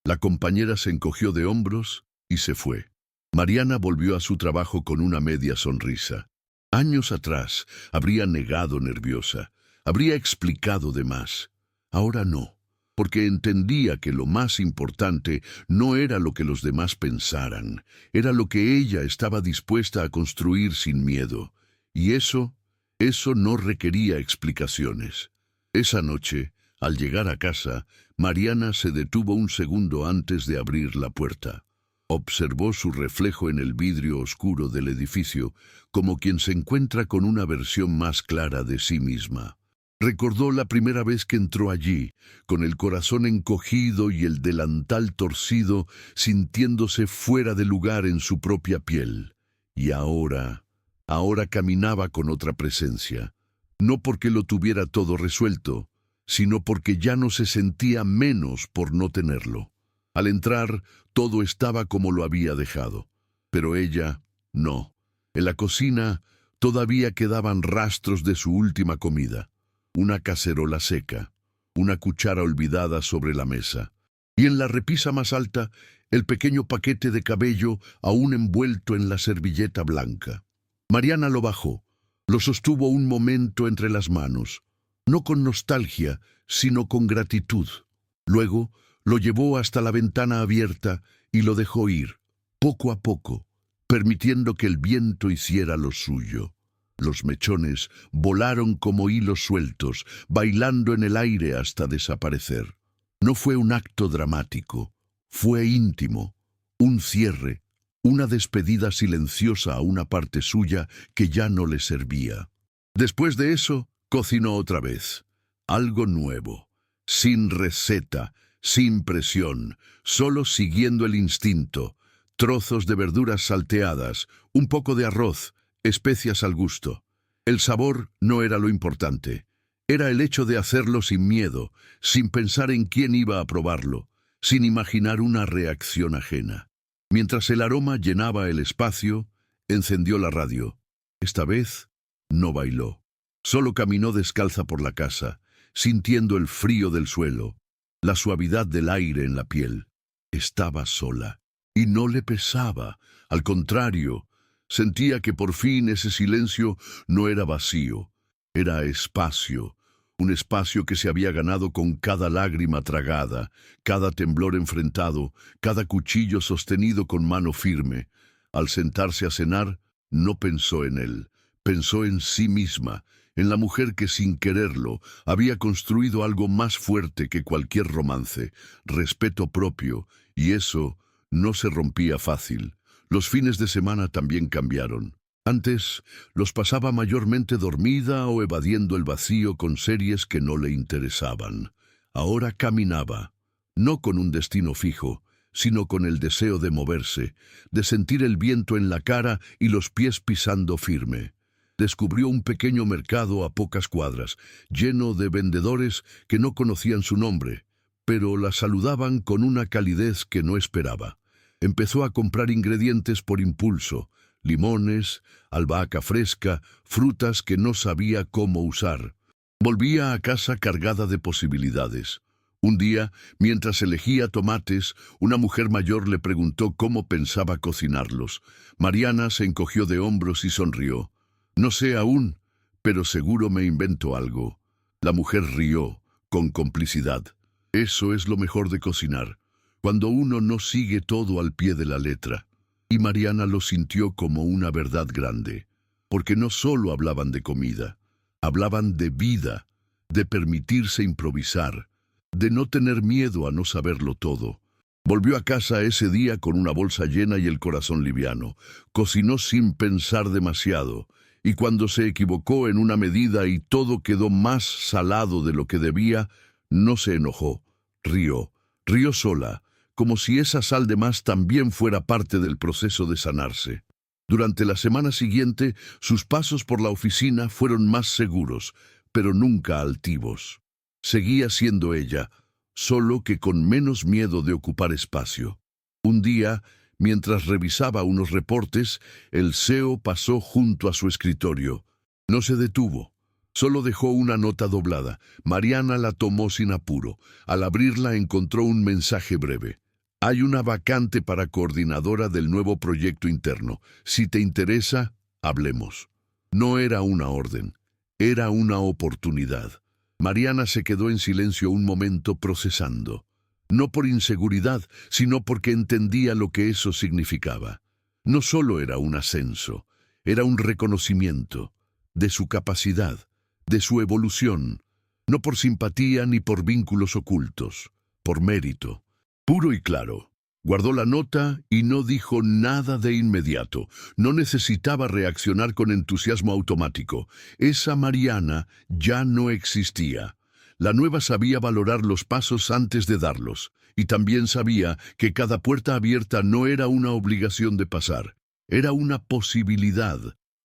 La compañera se encogió de hombros y se fue. Mariana volvió a su trabajo con una media sonrisa. Años atrás habría negado nerviosa, habría explicado de más. Ahora no, porque entendía que lo más importante no era lo que los demás pensaran, era lo que ella estaba dispuesta a construir sin miedo. Y eso no requería explicaciones. Esa noche, al llegar a casa, Mariana se detuvo un segundo antes de abrir la puerta. Observó su reflejo en el vidrio oscuro del edificio, como quien se encuentra con una versión más clara de sí misma. Recordó la primera vez que entró allí, con el corazón encogido y el delantal torcido, sintiéndose fuera de lugar en su propia piel. Y ahora caminaba con otra presencia, no porque lo tuviera todo resuelto, sino porque ya no se sentía menos por no tenerlo. Al entrar, todo estaba como lo había dejado, pero ella no. En la cocina todavía quedaban rastros de su última comida, una cacerola seca, una cuchara olvidada sobre la mesa, y en la repisa más alta, el pequeño paquete de cabello aún envuelto en la servilleta blanca. Mariana lo bajó, lo sostuvo un momento entre las manos, no con nostalgia, sino con gratitud. Luego lo llevó hasta la ventana abierta y lo dejó ir, poco a poco, permitiendo que el viento hiciera lo suyo. Los mechones volaron como hilos sueltos, bailando en el aire hasta desaparecer. No fue un acto dramático, fue íntimo, un cierre, una despedida silenciosa a una parte suya que ya no le servía. Después de eso, cocinó otra vez, algo nuevo, sin receta, sin presión, solo siguiendo el instinto, trozos de verduras salteadas, un poco de arroz, especias al gusto. El sabor no era lo importante, era el hecho de hacerlo sin miedo, sin pensar en quién iba a probarlo, sin imaginar una reacción ajena. Mientras el aroma llenaba el espacio, encendió la radio. Esta vez no bailó. Solo caminó descalza por la casa, sintiendo el frío del suelo, la suavidad del aire en la piel. Estaba sola, y no le pesaba. Al contrario, sentía que por fin ese silencio no era vacío, era espacio. Un espacio que se había ganado con cada lágrima tragada, cada temblor enfrentado, cada cuchillo sostenido con mano firme. Al sentarse a cenar, no pensó en él, pensó en sí misma, en la mujer que sin quererlo había construido algo más fuerte que cualquier romance, respeto propio, y eso no se rompía fácil. Los fines de semana también cambiaron. Antes los pasaba mayormente dormida o evadiendo el vacío con series que no le interesaban. Ahora caminaba, no con un destino fijo, sino con el deseo de moverse, de sentir el viento en la cara y los pies pisando firme. Descubrió un pequeño mercado a pocas cuadras, lleno de vendedores que no conocían su nombre, pero la saludaban con una calidez que no esperaba. Empezó a comprar ingredientes por impulso, limones, albahaca fresca, frutas que no sabía cómo usar. Volvía a casa cargada de posibilidades. Un día, mientras elegía tomates, una mujer mayor le preguntó cómo pensaba cocinarlos. Mariana se encogió de hombros y sonrió. «No sé aún, pero seguro me invento algo». La mujer rió, con complicidad. «Eso es lo mejor de cocinar, cuando uno no sigue todo al pie de la letra». Y Mariana lo sintió como una verdad grande, porque no solo hablaban de comida, hablaban de vida, de permitirse improvisar, de no tener miedo a no saberlo todo. Volvió a casa ese día con una bolsa llena y el corazón liviano. Cocinó sin pensar demasiado, y cuando se equivocó en una medida y todo quedó más salado de lo que debía, no se enojó, rió sola, como si esa sal de más también fuera parte del proceso de sanarse. Durante la semana siguiente, sus pasos por la oficina fueron más seguros, pero nunca altivos. Seguía siendo ella, solo que con menos miedo de ocupar espacio. Un día, mientras revisaba unos reportes, el CEO pasó junto a su escritorio. No se detuvo. Solo dejó una nota doblada. Mariana la tomó sin apuro. Al abrirla encontró un mensaje breve. «Hay una vacante para coordinadora del nuevo proyecto interno. Si te interesa, hablemos». No era una orden, era una oportunidad. Mariana se quedó en silencio un momento procesando. No por inseguridad, sino porque entendía lo que eso significaba. No solo era un ascenso, era un reconocimiento de su capacidad, de su evolución, no por simpatía ni por vínculos ocultos, por mérito. Puro y claro. Guardó la nota y no dijo nada de inmediato. No necesitaba reaccionar con entusiasmo automático. Esa Mariana ya no existía. La nueva sabía valorar los pasos antes de darlos, y también sabía que cada puerta abierta no era una obligación de pasar. Era una posibilidad,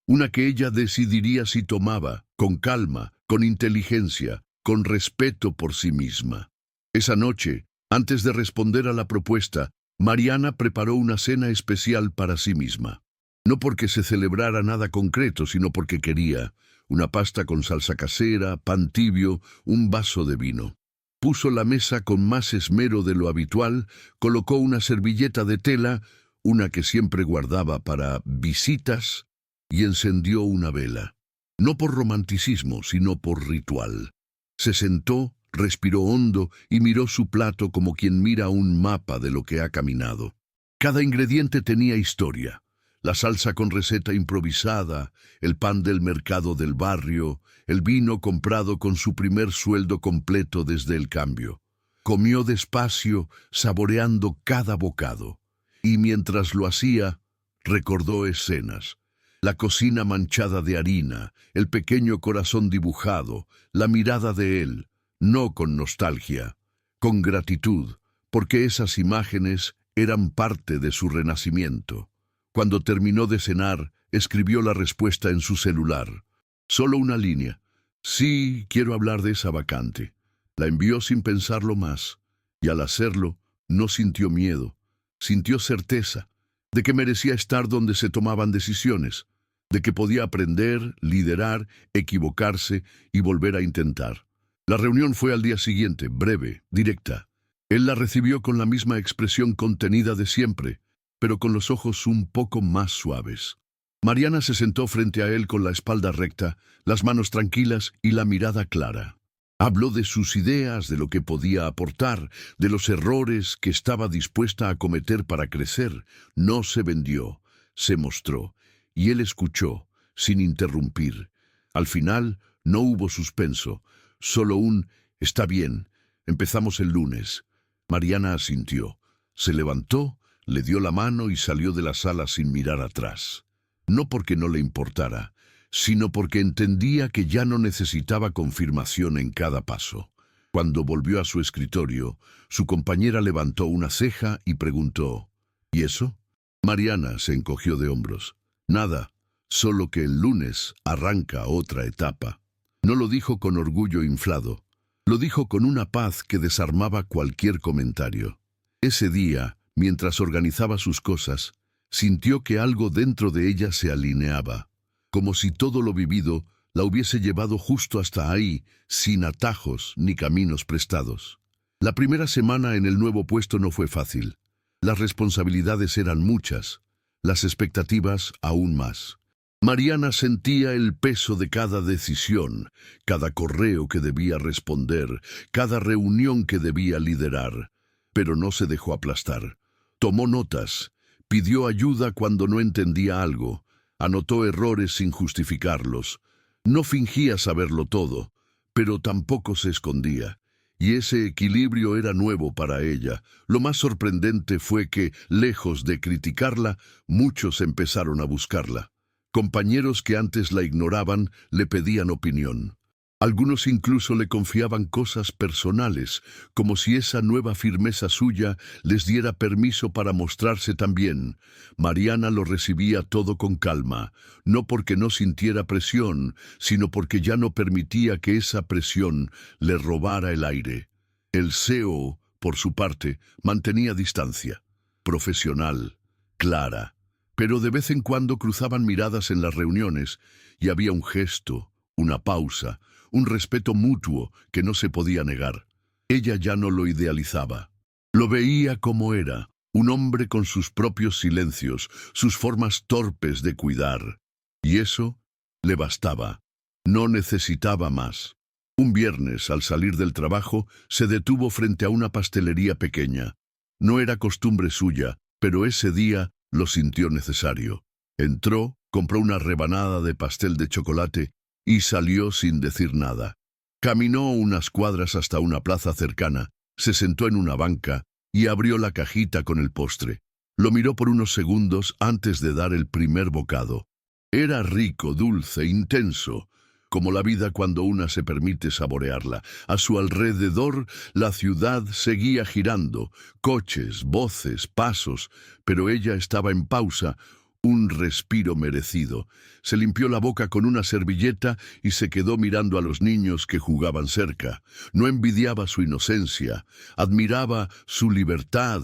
una que ella decidiría si tomaba, con calma, con inteligencia, con respeto por sí misma. Esa noche, antes de responder a la propuesta, Mariana preparó una cena especial para sí misma. No porque se celebrara nada concreto, sino porque quería una pasta con salsa casera, pan tibio, un vaso de vino. Puso la mesa con más esmero de lo habitual, colocó una servilleta de tela, una que siempre guardaba para visitas, y encendió una vela. No por romanticismo, sino por ritual. Se sentó, respiró hondo y miró su plato como quien mira un mapa de lo que ha caminado. Cada ingrediente tenía historia. La salsa con receta improvisada, el pan del mercado del barrio, el vino comprado con su primer sueldo completo desde el cambio. Comió despacio, saboreando cada bocado. Y mientras lo hacía, recordó escenas. La cocina manchada de harina, el pequeño corazón dibujado, la mirada de él. No con nostalgia, con gratitud, porque esas imágenes eran parte de su renacimiento. Cuando terminó de cenar, escribió la respuesta en su celular. Solo una línea. «Sí, quiero hablar de esa vacante». La envió sin pensarlo más, y al hacerlo, No sintió miedo, sintió certeza de que merecía estar donde se tomaban decisiones, de que podía aprender, liderar, equivocarse y volver a intentar. La reunión fue al día siguiente, breve, directa. Él la recibió con la misma expresión contenida de siempre, pero con los ojos un poco más suaves. Mariana se sentó frente a él con la espalda recta, las manos tranquilas y la mirada clara. Habló de sus ideas, de lo que podía aportar, de los errores que estaba dispuesta a cometer para crecer. No se vendió, se mostró, y él escuchó, sin interrumpir. Al final no hubo suspenso, solo un «está bien, empezamos el lunes». Mariana asintió, se levantó, le dio la mano y salió de la sala sin mirar atrás. No porque no le importara, sino porque entendía que ya no necesitaba confirmación en cada paso. Cuando volvió a su escritorio, su compañera levantó una ceja y preguntó, ¿y eso? Mariana se encogió de hombros. Nada, solo que el lunes arranca otra etapa. No lo dijo con orgullo inflado, lo dijo con una paz que desarmaba cualquier comentario. Ese día, mientras organizaba sus cosas, sintió que algo dentro de ella se alineaba, como si todo lo vivido la hubiese llevado justo hasta ahí, sin atajos ni caminos prestados. La primera semana en el nuevo puesto no fue fácil. Las responsabilidades eran muchas, las expectativas aún más. Mariana sentía el peso de cada decisión, cada correo que debía responder, cada reunión que debía liderar, pero no se dejó aplastar. Tomó notas, pidió ayuda cuando no entendía algo, anotó errores sin justificarlos. No fingía saberlo todo, pero tampoco se escondía. Y ese equilibrio era nuevo para ella. Lo más sorprendente fue que, lejos de criticarla, muchos empezaron a buscarla. Compañeros que antes la ignoraban le pedían opinión. Algunos incluso le confiaban cosas personales, como si esa nueva firmeza suya les diera permiso para mostrarse también. Mariana lo recibía todo con calma, no porque no sintiera presión, sino porque ya no permitía que esa presión le robara el aire. El CEO, por su parte, mantenía distancia, profesional, clara, pero de vez en cuando cruzaban miradas en las reuniones y había un gesto, una pausa, un respeto mutuo que no se podía negar. Ella ya no lo idealizaba. Lo veía como era, un hombre con sus propios silencios, sus formas torpes de cuidar. Y eso le bastaba. No necesitaba más. Un viernes, al salir del trabajo, se detuvo frente a una pastelería pequeña. No era costumbre suya, pero ese día lo sintió necesario. Entró, compró una rebanada de pastel de chocolate y salió sin decir nada. Caminó unas cuadras hasta una plaza cercana, se sentó en una banca y abrió la cajita con el postre. Lo miró por unos segundos antes de dar el primer bocado. Era rico, dulce, intenso, como la vida cuando una se permite saborearla. A su alrededor la ciudad seguía girando, coches, voces, pasos, pero ella estaba en pausa, un respiro merecido. Se limpió la boca con una servilleta y se quedó mirando a los niños que jugaban cerca. No envidiaba su inocencia, admiraba su libertad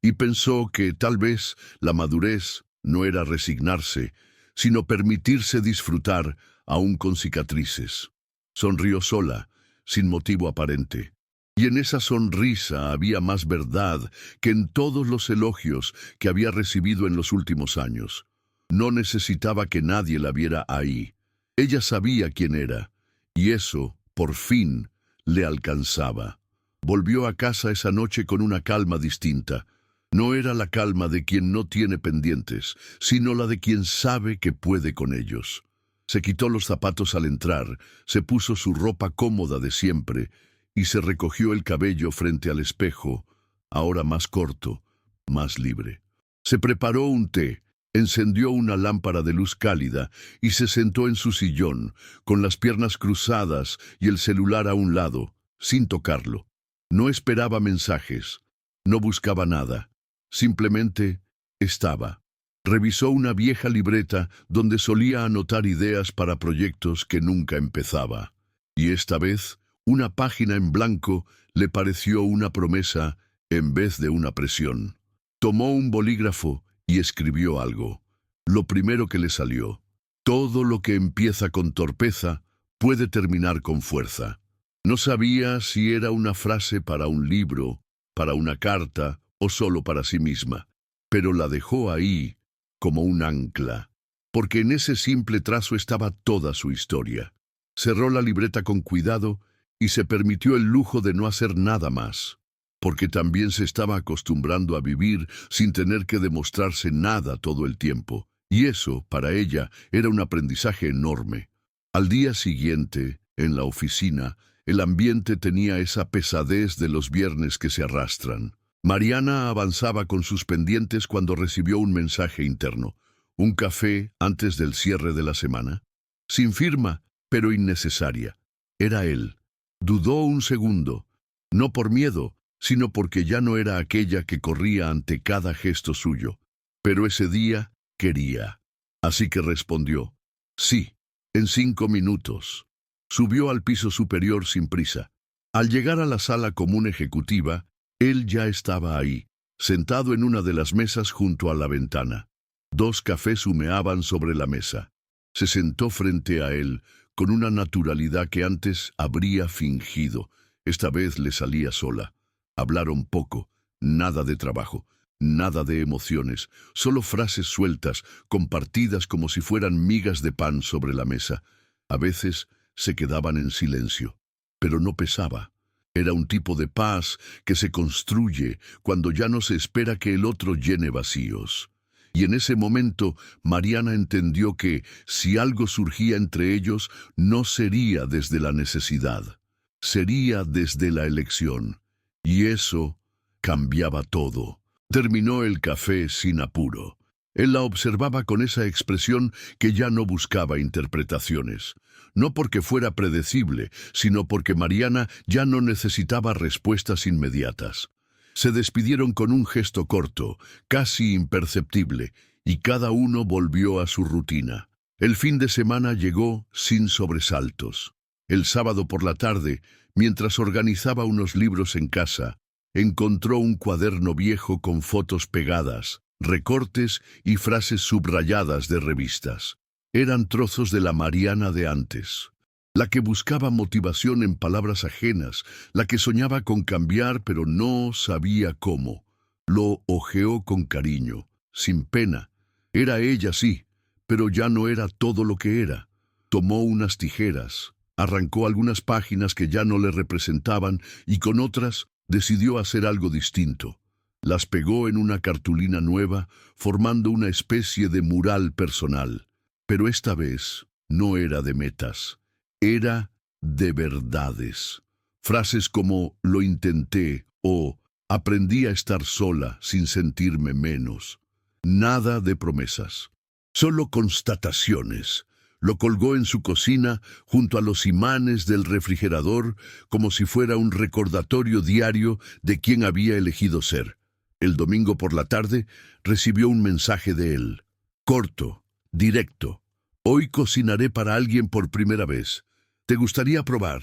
y pensó que tal vez la madurez no era resignarse, sino permitirse disfrutar aún con cicatrices. Sonrió sola, sin motivo aparente. Y en esa sonrisa había más verdad que en todos los elogios que había recibido en los últimos años. No necesitaba que nadie la viera ahí. Ella sabía quién era, y eso, por fin, le alcanzaba. Volvió a casa esa noche con una calma distinta. No era la calma de quien no tiene pendientes, sino la de quien sabe que puede con ellos. Se quitó los zapatos al entrar, se puso su ropa cómoda de siempre, y se recogió el cabello frente al espejo, ahora más corto, más libre. Se preparó un té, encendió una lámpara de luz cálida y se sentó en su sillón, con las piernas cruzadas y el celular a un lado, sin tocarlo. No esperaba mensajes, no buscaba nada, simplemente estaba. Revisó una vieja libreta donde solía anotar ideas para proyectos que nunca empezaba. Y esta vez, una página en blanco le pareció una promesa en vez de una presión. Tomó un bolígrafo y escribió algo. Lo primero que le salió: todo lo que empieza con torpeza puede terminar con fuerza. No sabía si era una frase para un libro, para una carta o solo para sí misma, pero la dejó ahí como un ancla, porque en ese simple trazo estaba toda su historia. Cerró la libreta con cuidado y se permitió el lujo de no hacer nada más, porque también se estaba acostumbrando a vivir sin tener que demostrarse nada todo el tiempo, y eso, para ella, era un aprendizaje enorme. Al día siguiente, en la oficina, el ambiente tenía esa pesadez de los viernes que se arrastran. Mariana avanzaba con sus pendientes cuando recibió un mensaje interno: un café antes del cierre de la semana. Sin firma, pero innecesaria. Era él. Dudó un segundo, no por miedo, sino porque ya no era aquella que corría ante cada gesto suyo. Pero ese día quería. Así que respondió: sí, en 5 minutos. Subió al piso superior sin prisa. Al llegar a la sala común ejecutiva, él ya estaba ahí, sentado en una de las mesas junto a la ventana. 2 cafés humeaban sobre la mesa. Se sentó frente a él, con una naturalidad que antes habría fingido. Esta vez le salía sola. Hablaron poco, nada de trabajo, nada de emociones, solo frases sueltas, compartidas como si fueran migas de pan sobre la mesa. A veces se quedaban en silencio, pero no pesaba. Era un tipo de paz que se construye cuando ya no se espera que el otro llene vacíos. Y en ese momento Mariana entendió que, si algo surgía entre ellos, no sería desde la necesidad, sería desde la elección. Y eso cambiaba todo. Terminó el café sin apuro. Él la observaba con esa expresión que ya no buscaba interpretaciones. No porque fuera predecible, sino porque Mariana ya no necesitaba respuestas inmediatas. Se despidieron con un gesto corto, casi imperceptible, y cada uno volvió a su rutina. El fin de semana llegó sin sobresaltos. El sábado por la tarde, mientras organizaba unos libros en casa, encontró un cuaderno viejo con fotos pegadas, recortes y frases subrayadas de revistas. Eran trozos de la Mariana de antes, la que buscaba motivación en palabras ajenas, la que soñaba con cambiar pero no sabía cómo. Lo hojeó con cariño, sin pena. Era ella, sí, pero ya no era todo lo que era. Tomó unas tijeras, arrancó algunas páginas que ya no le representaban y con otras decidió hacer algo distinto. Las pegó en una cartulina nueva, formando una especie de mural personal. Pero esta vez no era de metas, era de verdades. Frases como «lo intenté» o «aprendí a estar sola sin sentirme menos». Nada de promesas, solo constataciones. Lo colgó en su cocina junto a los imanes del refrigerador como si fuera un recordatorio diario de quién había elegido ser. El domingo por la tarde recibió un mensaje de él, corto, directo: «Hoy cocinaré para alguien por primera vez. ¿Te gustaría probar?».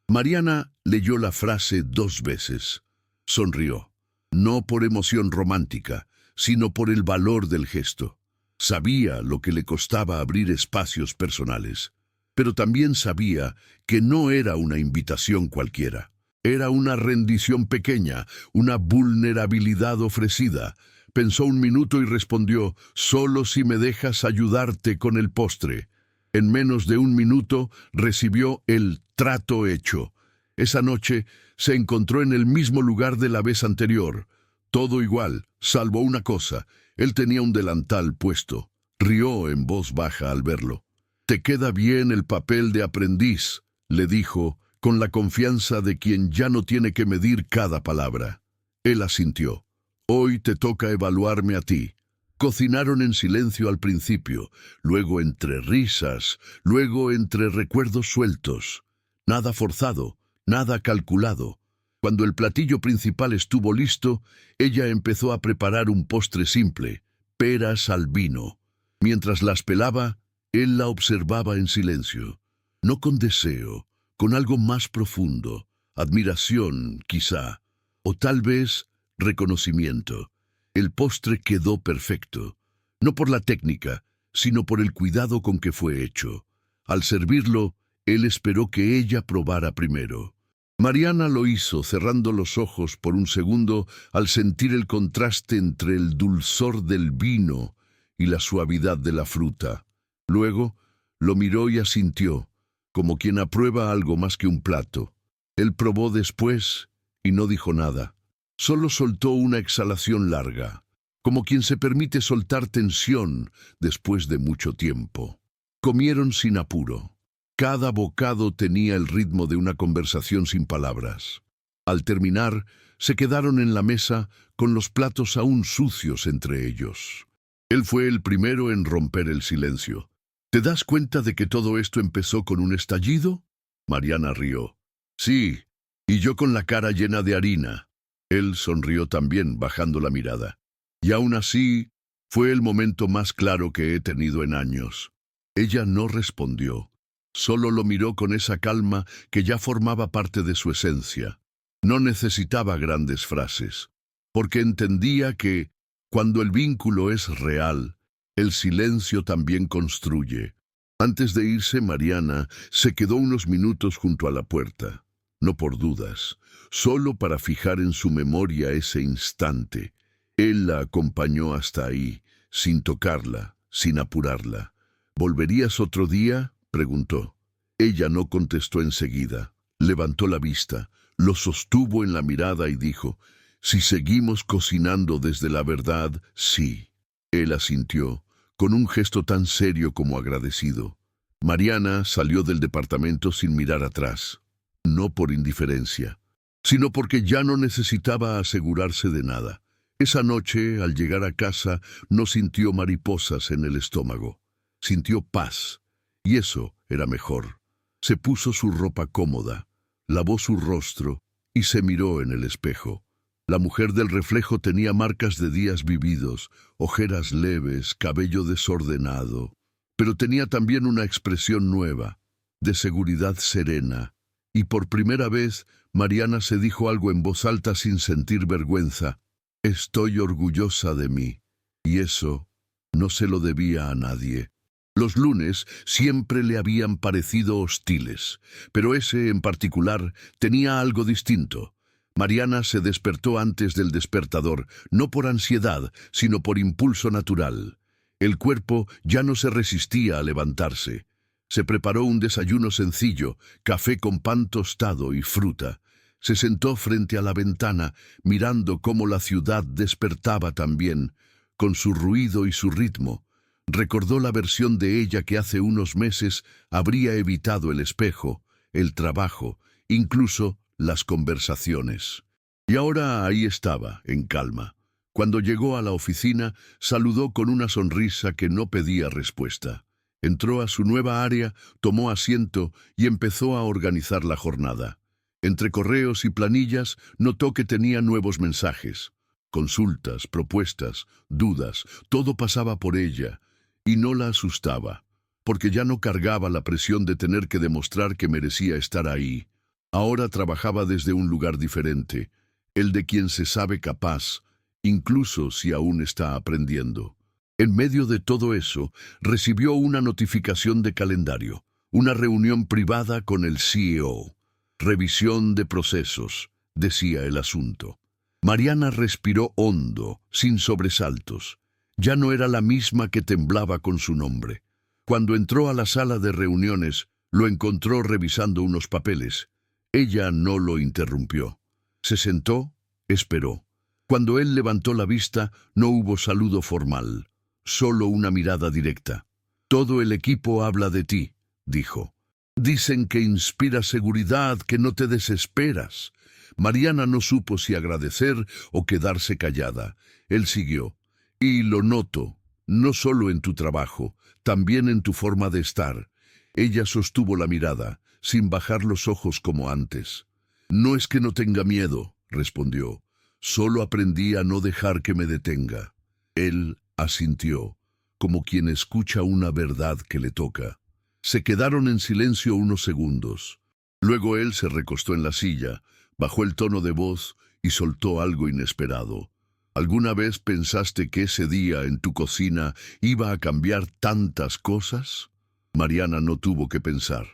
Mariana leyó la frase 2 veces. Sonrió, no por emoción romántica, sino por el valor del gesto. Sabía lo que le costaba abrir espacios personales, pero también sabía que no era una invitación cualquiera. Era una rendición pequeña, una vulnerabilidad ofrecida. Pensó un minuto y respondió: «Solo si me dejas ayudarte con el postre». En menos de 1 minuto recibió el trato hecho. Esa noche se encontró en el mismo lugar de la vez anterior. Todo igual, salvo una cosa: él tenía un delantal puesto. Rió en voz baja al verlo. «Te queda bien el papel de aprendiz», le dijo, con la confianza de quien ya no tiene que medir cada palabra. Él asintió. «Hoy te toca evaluarme a ti». Cocinaron en silencio al principio, luego entre risas, luego entre recuerdos sueltos. Nada forzado, nada calculado. Cuando el platillo principal estuvo listo, ella empezó a preparar un postre simple, peras al vino. Mientras las pelaba, él la observaba en silencio. No con deseo, con algo más profundo, admiración, quizá, o tal vez reconocimiento. El postre quedó perfecto, no por la técnica, sino por el cuidado con que fue hecho. Al servirlo, él esperó que ella probara primero. Mariana lo hizo cerrando los ojos por un segundo al sentir el contraste entre el dulzor del vino y la suavidad de la fruta. Luego, lo miró y asintió, como quien aprueba algo más que un plato. Él probó después y no dijo nada. Solo soltó una exhalación larga, como quien se permite soltar tensión después de mucho tiempo. Comieron sin apuro. Cada bocado tenía el ritmo de una conversación sin palabras. Al terminar, se quedaron en la mesa con los platos aún sucios entre ellos. Él fue el primero en romper el silencio. ¿Te das cuenta de que todo esto empezó con un estallido? Mariana rió. Sí, y yo con la cara llena de harina. Él sonrió también, bajando la mirada. Y aún así, fue el momento más claro que he tenido en años. Ella no respondió. Solo lo miró con esa calma que ya formaba parte de su esencia. No necesitaba grandes frases, porque entendía que, cuando el vínculo es real, el silencio también construye. Antes de irse, Mariana se quedó unos minutos junto a la puerta, no por dudas, solo para fijar en su memoria ese instante. Él la acompañó hasta ahí, sin tocarla, sin apurarla. ¿Volverías otro día?, preguntó. Ella no contestó enseguida. Levantó la vista, lo sostuvo en la mirada y dijo, «Si seguimos cocinando desde la verdad, sí». Él asintió, con un gesto tan serio como agradecido. Mariana salió del departamento sin mirar atrás, no por indiferencia, sino porque ya no necesitaba asegurarse de nada. Esa noche, al llegar a casa, no sintió mariposas en el estómago. Sintió paz, y eso era mejor. Se puso su ropa cómoda, lavó su rostro y se miró en el espejo. La mujer del reflejo tenía marcas de días vividos, ojeras leves, cabello desordenado, pero tenía también una expresión nueva, de seguridad serena. Y por primera vez, Mariana se dijo algo en voz alta sin sentir vergüenza. «Estoy orgullosa de mí», y eso no se lo debía a nadie. Los lunes siempre le habían parecido hostiles, pero ese en particular tenía algo distinto. Mariana se despertó antes del despertador, no por ansiedad, sino por impulso natural. El cuerpo ya no se resistía a levantarse. Se preparó un desayuno sencillo, café con pan tostado y fruta. Se sentó frente a la ventana, mirando cómo la ciudad despertaba también, con su ruido y su ritmo. Recordó la versión de ella que hace unos meses habría evitado el espejo, el trabajo, incluso las conversaciones. Y ahora ahí estaba, en calma. Cuando llegó a la oficina, saludó con una sonrisa que no pedía respuesta. Entró a su nueva área, tomó asiento y empezó a organizar la jornada. Entre correos y planillas, notó que tenía nuevos mensajes. Consultas, propuestas, dudas, todo pasaba por ella. Y no la asustaba, porque ya no cargaba la presión de tener que demostrar que merecía estar ahí. Ahora trabajaba desde un lugar diferente, el de quien se sabe capaz, incluso si aún está aprendiendo. En medio de todo eso, recibió una notificación de calendario, una reunión privada con el CEO. Revisión de procesos, decía el asunto. Mariana respiró hondo, sin sobresaltos. Ya no era la misma que temblaba con su nombre. Cuando entró a la sala de reuniones, lo encontró revisando unos papeles. Ella no lo interrumpió. Se sentó, esperó. Cuando él levantó la vista, no hubo saludo formal, solo una mirada directa. «Todo el equipo habla de ti», dijo. «Dicen que inspiras seguridad, que no te desesperas». Mariana no supo si agradecer o quedarse callada. Él siguió. «Y lo noto, no solo en tu trabajo, también en tu forma de estar». Ella sostuvo la mirada, sin bajar los ojos como antes. «No es que no tenga miedo», respondió. «Solo aprendí a no dejar que me detenga». Él asintió, como quien escucha una verdad que le toca. Se quedaron en silencio unos segundos. Luego él se recostó en la silla, bajó el tono de voz y soltó algo inesperado. ¿Alguna vez pensaste que ese día en tu cocina iba a cambiar tantas cosas? Mariana no tuvo que pensar.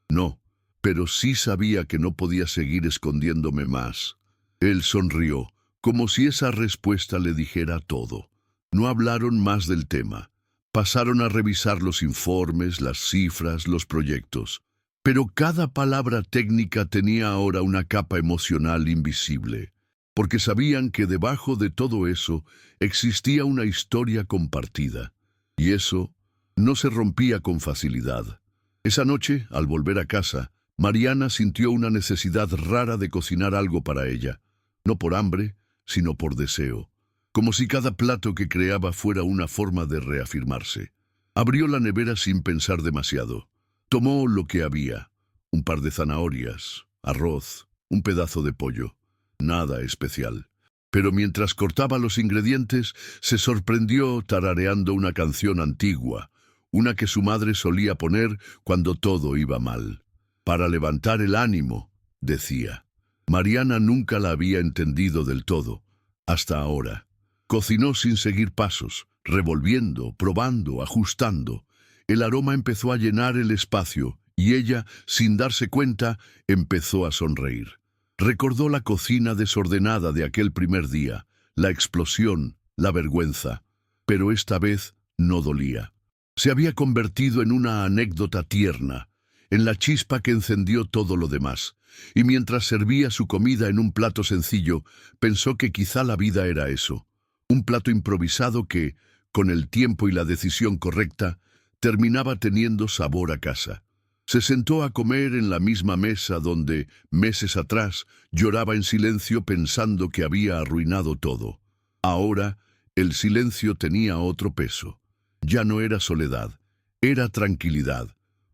No, pero sí sabía que no podía seguir escondiéndome más. Él sonrió, como si esa respuesta le dijera todo. No hablaron más del tema. Pasaron a revisar los informes, las cifras, los proyectos. Pero cada palabra técnica tenía ahora una capa emocional invisible, porque sabían que debajo de todo eso existía una historia compartida. Y eso no se rompía con facilidad. Esa noche, al volver a casa, Mariana sintió una necesidad rara de cocinar algo para ella, no por hambre, sino por deseo, como si cada plato que creaba fuera una forma de reafirmarse. Abrió la nevera sin pensar demasiado. Tomó lo que había, un par de zanahorias, arroz, un pedazo de pollo, nada especial. Pero mientras cortaba los ingredientes, se sorprendió tarareando una canción antigua, una que su madre solía poner cuando todo iba mal. Para levantar el ánimo, decía. Mariana nunca la había entendido del todo, hasta ahora. Cocinó sin seguir pasos, revolviendo, probando, ajustando. El aroma empezó a llenar el espacio y ella, sin darse cuenta, empezó a sonreír. Recordó la cocina desordenada de aquel primer día, la explosión, la vergüenza. Pero esta vez no dolía. Se había convertido en una anécdota tierna, en la chispa que encendió todo lo demás. Y mientras servía su comida en un plato sencillo, pensó que quizá la vida era eso. Un plato improvisado que, con el tiempo y la decisión correcta, terminaba teniendo sabor a casa. Se sentó a comer en la misma mesa donde, meses atrás, lloraba en silencio pensando que había arruinado todo. Ahora, el silencio tenía otro peso. Ya no era soledad, era tranquilidad.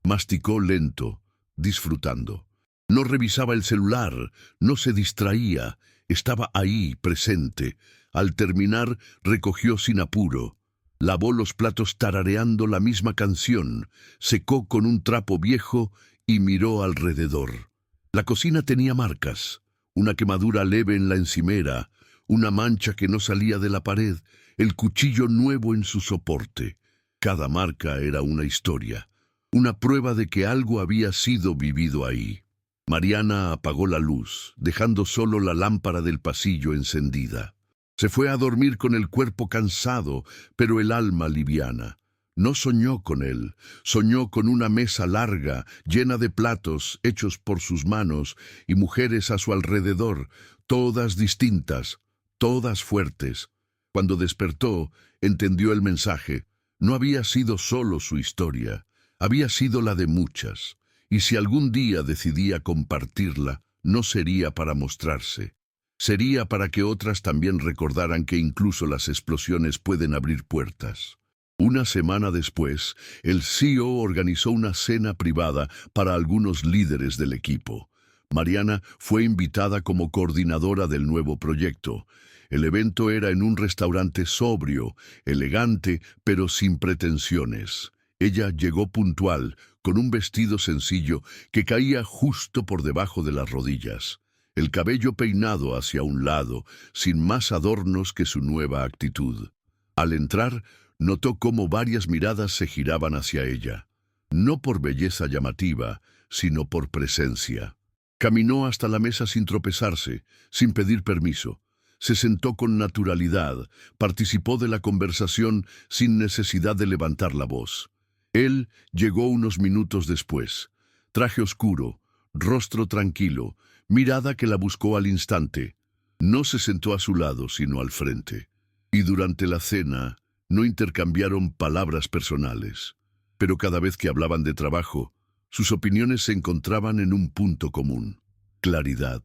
Masticó lento, disfrutando. No revisaba el celular, no se distraía, estaba ahí, presente. Al terminar, recogió sin apuro. Lavó los platos tarareando la misma canción, secó con un trapo viejo y miró alrededor. La cocina tenía marcas, una quemadura leve en la encimera, una mancha que no salía de la pared, el cuchillo nuevo en su soporte. Cada marca era una historia, una prueba de que algo había sido vivido ahí. Mariana apagó la luz, dejando solo la lámpara del pasillo encendida. Se fue a dormir con el cuerpo cansado, pero el alma liviana. No soñó con él, soñó con una mesa larga, llena de platos hechos por sus manos y mujeres a su alrededor, todas distintas, todas fuertes. Cuando despertó, entendió el mensaje. No había sido solo su historia, había sido la de muchas, y si algún día decidía compartirla, no sería para mostrarse. Sería para que otras también recordaran que incluso las explosiones pueden abrir puertas. Una semana después, el CEO organizó una cena privada para algunos líderes del equipo. Mariana fue invitada como coordinadora del nuevo proyecto. El evento era en un restaurante sobrio, elegante, pero sin pretensiones. Ella llegó puntual, con un vestido sencillo que caía justo por debajo de las rodillas. El cabello peinado hacia un lado, sin más adornos que su nueva actitud. Al entrar, notó cómo varias miradas se giraban hacia ella. No por belleza llamativa, sino por presencia. Caminó hasta la mesa sin tropezarse, sin pedir permiso. Se sentó con naturalidad, participó de la conversación sin necesidad de levantar la voz. Él llegó unos minutos después. Traje oscuro, rostro tranquilo, mirada que la buscó al instante. No se sentó a su lado, sino al frente. Y durante la cena no intercambiaron palabras personales. Pero cada vez que hablaban de trabajo, sus opiniones se encontraban en un punto común: claridad.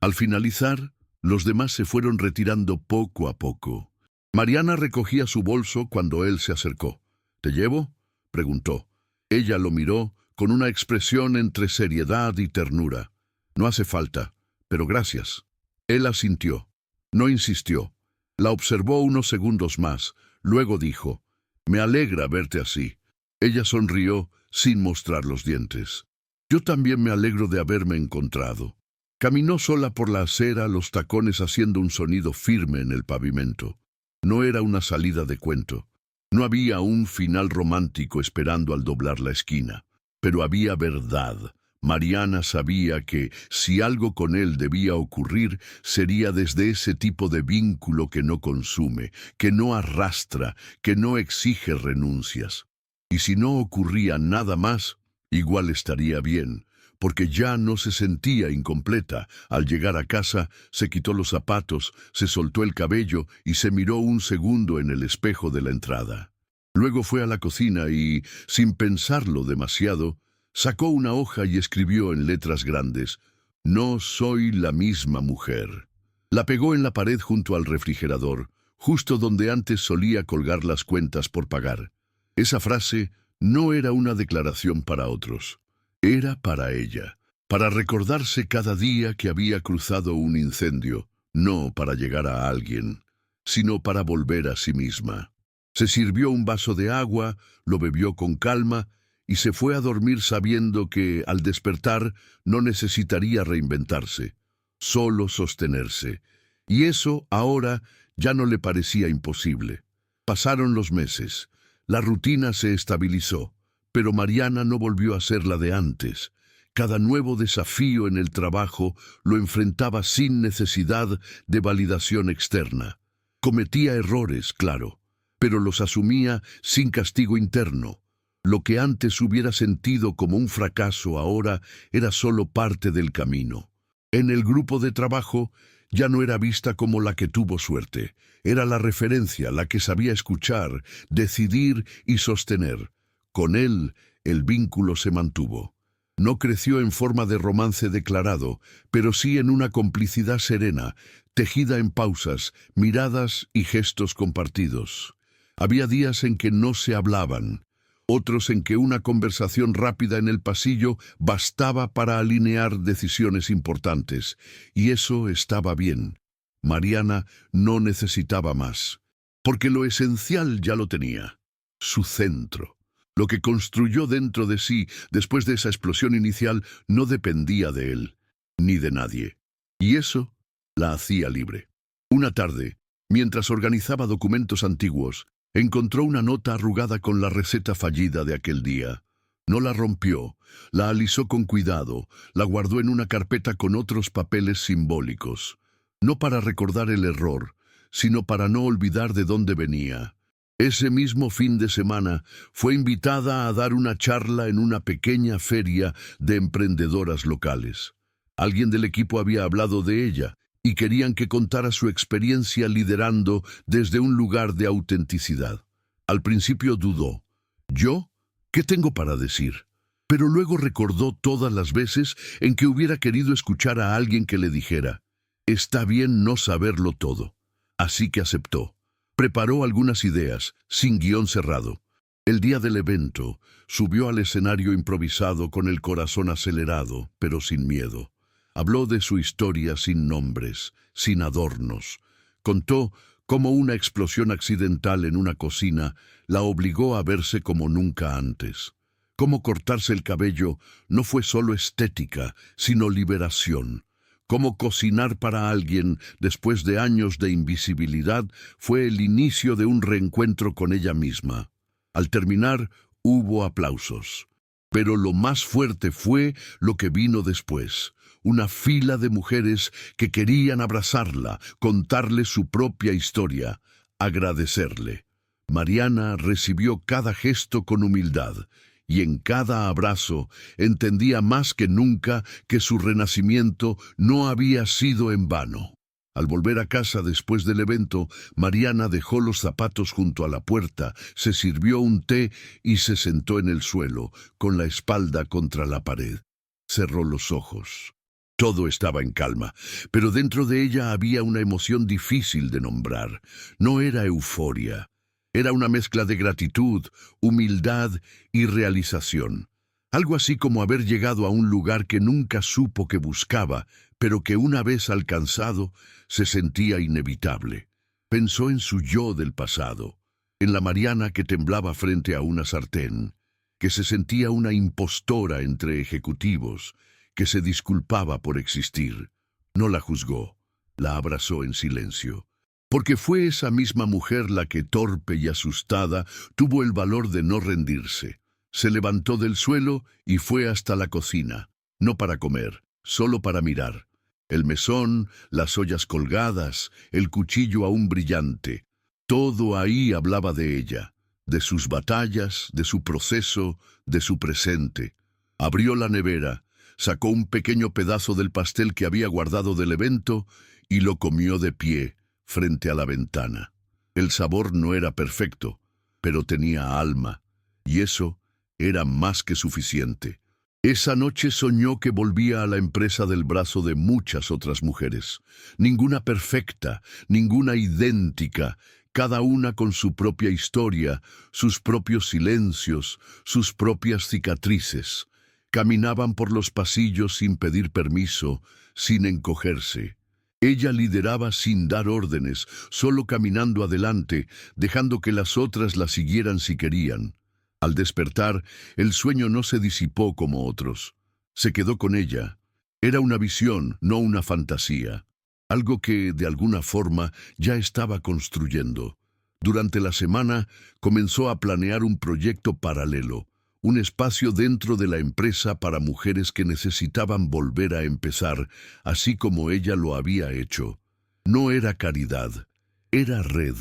Al finalizar, los demás se fueron retirando poco a poco. Mariana recogía su bolso cuando él se acercó. ¿Te llevo?, preguntó. Ella lo miró con una expresión entre seriedad y ternura. No hace falta, pero gracias. Él asintió. No insistió. La observó unos segundos más. Luego dijo: me alegra verte así. Ella sonrió sin mostrar los dientes. Yo también me alegro de haberme encontrado. Caminó sola por la acera, los tacones haciendo un sonido firme en el pavimento. No era una salida de cuento. No había un final romántico esperando al doblar la esquina. Pero había verdad. Mariana sabía que, si algo con él debía ocurrir, sería desde ese tipo de vínculo que no consume, que no arrastra, que no exige renuncias. Y si no ocurría nada más, igual estaría bien, porque ya no se sentía incompleta. Al llegar a casa, se quitó los zapatos, se soltó el cabello y se miró un segundo en el espejo de la entrada. Luego fue a la cocina y, sin pensarlo demasiado, sacó una hoja y escribió en letras grandes: «No soy la misma mujer». La pegó en la pared junto al refrigerador, justo donde antes solía colgar las cuentas por pagar. Esa frase no era una declaración para otros. Era para ella, para recordarse cada día que había cruzado un incendio, no para llegar a alguien, sino para volver a sí misma. Se sirvió un vaso de agua, lo bebió con calma y se fue a dormir sabiendo que, al despertar, no necesitaría reinventarse, solo sostenerse. Y eso, ahora, ya no le parecía imposible. Pasaron los meses. La rutina se estabilizó. Pero Mariana no volvió a ser la de antes. Cada nuevo desafío en el trabajo lo enfrentaba sin necesidad de validación externa. Cometía errores, claro, pero los asumía sin castigo interno. Lo que antes hubiera sentido como un fracaso ahora era solo parte del camino. En el grupo de trabajo ya no era vista como la que tuvo suerte. Era la referencia, la que sabía escuchar, decidir y sostener. Con él, el vínculo se mantuvo. No creció en forma de romance declarado, pero sí en una complicidad serena, tejida en pausas, miradas y gestos compartidos. Había días en que no se hablaban, otros en que una conversación rápida en el pasillo bastaba para alinear decisiones importantes, y eso estaba bien. Mariana no necesitaba más, porque lo esencial ya lo tenía: su centro. Lo que construyó dentro de sí después de esa explosión inicial no dependía de él, ni de nadie. Y eso la hacía libre. Una tarde, mientras organizaba documentos antiguos, encontró una nota arrugada con la receta fallida de aquel día. No la rompió, la alisó con cuidado, la guardó en una carpeta con otros papeles simbólicos. No para recordar el error, sino para no olvidar de dónde venía. Ese mismo fin de semana fue invitada a dar una charla en una pequeña feria de emprendedoras locales. Alguien del equipo había hablado de ella y querían que contara su experiencia liderando desde un lugar de autenticidad. Al principio dudó. ¿Yo? ¿Qué tengo para decir? Pero luego recordó todas las veces en que hubiera querido escuchar a alguien que le dijera: «Está bien no saberlo todo». Así que aceptó. Preparó algunas ideas, sin guión cerrado. El día del evento, subió al escenario improvisado con el corazón acelerado, pero sin miedo. Habló de su historia sin nombres, sin adornos. Contó cómo una explosión accidental en una cocina la obligó a verse como nunca antes. Cómo cortarse el cabello no fue solo estética, sino liberación. Cómo cocinar para alguien después de años de invisibilidad fue el inicio de un reencuentro con ella misma. Al terminar, hubo aplausos. Pero lo más fuerte fue lo que vino después. Una fila de mujeres que querían abrazarla, contarle su propia historia, agradecerle. Mariana recibió cada gesto con humildad, y en cada abrazo entendía más que nunca que su renacimiento no había sido en vano. Al volver a casa después del evento, Mariana dejó los zapatos junto a la puerta, se sirvió un té y se sentó en el suelo, con la espalda contra la pared. Cerró los ojos. Todo estaba en calma, pero dentro de ella había una emoción difícil de nombrar. No era euforia. Era una mezcla de gratitud, humildad y realización. Algo así como haber llegado a un lugar que nunca supo que buscaba, pero que una vez alcanzado se sentía inevitable. Pensó en su yo del pasado, en la Mariana que temblaba frente a una sartén, que se sentía una impostora entre ejecutivos, que se disculpaba por existir. No la juzgó, la abrazó en silencio. Porque fue esa misma mujer la que, torpe y asustada, tuvo el valor de no rendirse. Se levantó del suelo y fue hasta la cocina, no para comer, solo para mirar. El mesón, las ollas colgadas, el cuchillo aún brillante. Todo ahí hablaba de ella, de sus batallas, de su proceso, de su presente. Abrió la nevera, sacó un pequeño pedazo del pastel que había guardado del evento y lo comió de pie, frente a la ventana. El sabor no era perfecto, pero tenía alma, y eso era más que suficiente. Esa noche soñó que volvía a la empresa del brazo de muchas otras mujeres. Ninguna perfecta, ninguna idéntica, cada una con su propia historia, sus propios silencios, sus propias cicatrices. Caminaban por los pasillos sin pedir permiso, sin encogerse. Ella lideraba sin dar órdenes, solo caminando adelante, dejando que las otras la siguieran si querían. Al despertar, el sueño no se disipó como otros. Se quedó con ella. Era una visión, no una fantasía. Algo que, de alguna forma, ya estaba construyendo. Durante la semana, comenzó a planear un proyecto paralelo. Un espacio dentro de la empresa para mujeres que necesitaban volver a empezar, así como ella lo había hecho. No era caridad, era red,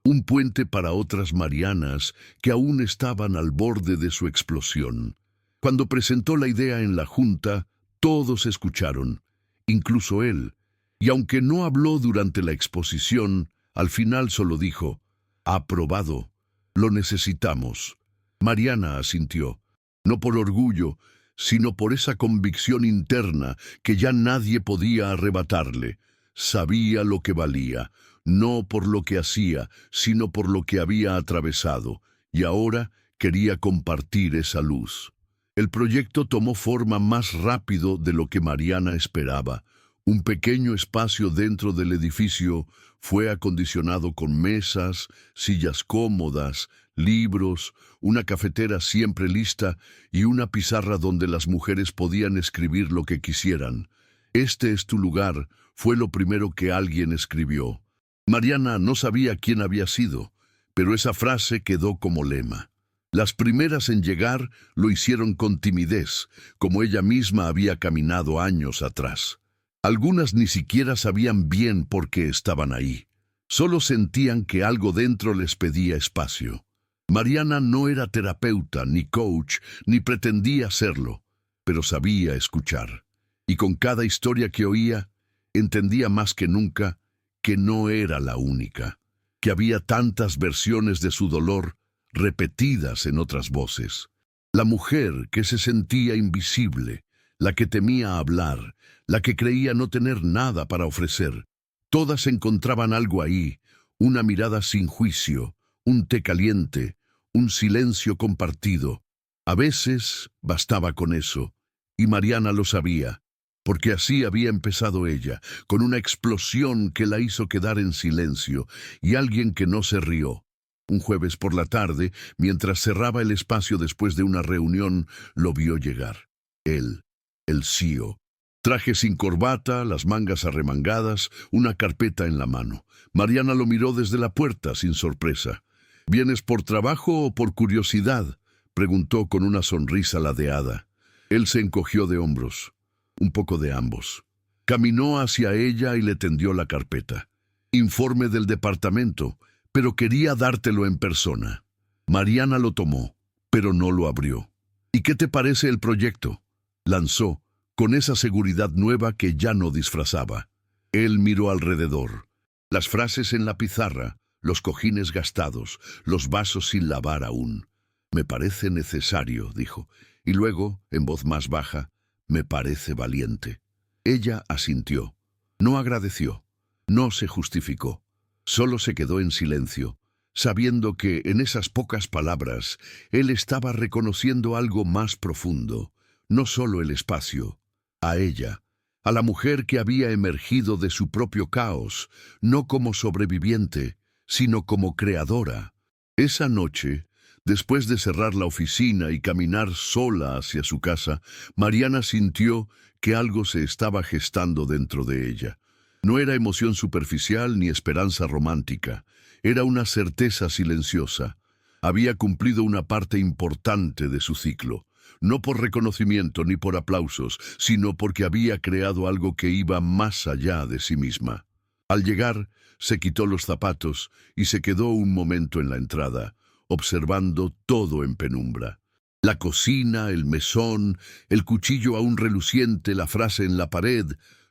un puente para otras Marianas que aún estaban al borde de su explosión. Cuando presentó la idea en la junta, todos escucharon, incluso él, y aunque no habló durante la exposición, al final solo dijo, «Aprobado, lo necesitamos». Mariana asintió, no por orgullo, sino por esa convicción interna que ya nadie podía arrebatarle. Sabía lo que valía, no por lo que hacía, sino por lo que había atravesado, y ahora quería compartir esa luz. El proyecto tomó forma más rápido de lo que Mariana esperaba. Un pequeño espacio dentro del edificio fue acondicionado con mesas, sillas cómodas, libros, una cafetera siempre lista y una pizarra donde las mujeres podían escribir lo que quisieran. «Este es tu lugar», fue lo primero que alguien escribió. Mariana no sabía quién había sido, pero esa frase quedó como lema. Las primeras en llegar lo hicieron con timidez, como ella misma había caminado años atrás. Algunas ni siquiera sabían bien por qué estaban ahí. Solo sentían que algo dentro les pedía espacio. Mariana no era terapeuta, ni coach, ni pretendía serlo, pero sabía escuchar. Y con cada historia que oía, entendía más que nunca que no era la única, que había tantas versiones de su dolor repetidas en otras voces. La mujer que se sentía invisible, la que temía hablar, la que creía no tener nada para ofrecer. Todas encontraban algo ahí, una mirada sin juicio, un té caliente, un silencio compartido. A veces bastaba con eso, y Mariana lo sabía, porque así había empezado ella, con una explosión que la hizo quedar en silencio, y alguien que no se rió. Un jueves por la tarde, mientras cerraba el espacio después de una reunión, lo vio llegar. Él, el CEO. Traje sin corbata, las mangas arremangadas, una carpeta en la mano. Mariana lo miró desde la puerta, sin sorpresa. «¿Vienes por trabajo o por curiosidad?», preguntó con una sonrisa ladeada. Él se encogió de hombros. Un poco de ambos. Caminó hacia ella y le tendió la carpeta. «Informe del departamento, pero quería dártelo en persona». Mariana lo tomó, pero no lo abrió. «¿Y qué te parece el proyecto?», lanzó, con esa seguridad nueva que ya no disfrazaba. Él miró alrededor. Las frases en la pizarra, los cojines gastados, los vasos sin lavar aún. «Me parece necesario», dijo, y luego, en voz más baja, «me parece valiente». Ella asintió. No agradeció, no se justificó. Solo se quedó en silencio, sabiendo que en esas pocas palabras él estaba reconociendo algo más profundo, no solo el espacio, a ella, a la mujer que había emergido de su propio caos, no como sobreviviente, sino como creadora. Esa noche, Después de cerrar la oficina y caminar sola hacia su casa, Mariana sintió que algo se estaba gestando dentro de ella. No era emoción superficial ni esperanza romántica, era una certeza silenciosa. Había cumplido una parte importante de su ciclo, no por reconocimiento ni por aplausos, sino porque había creado algo que iba más allá de sí misma. Al llegar, se quitó los zapatos y se quedó un momento en la entrada, observando todo en penumbra. La cocina, el mesón, el cuchillo aún reluciente, la frase en la pared: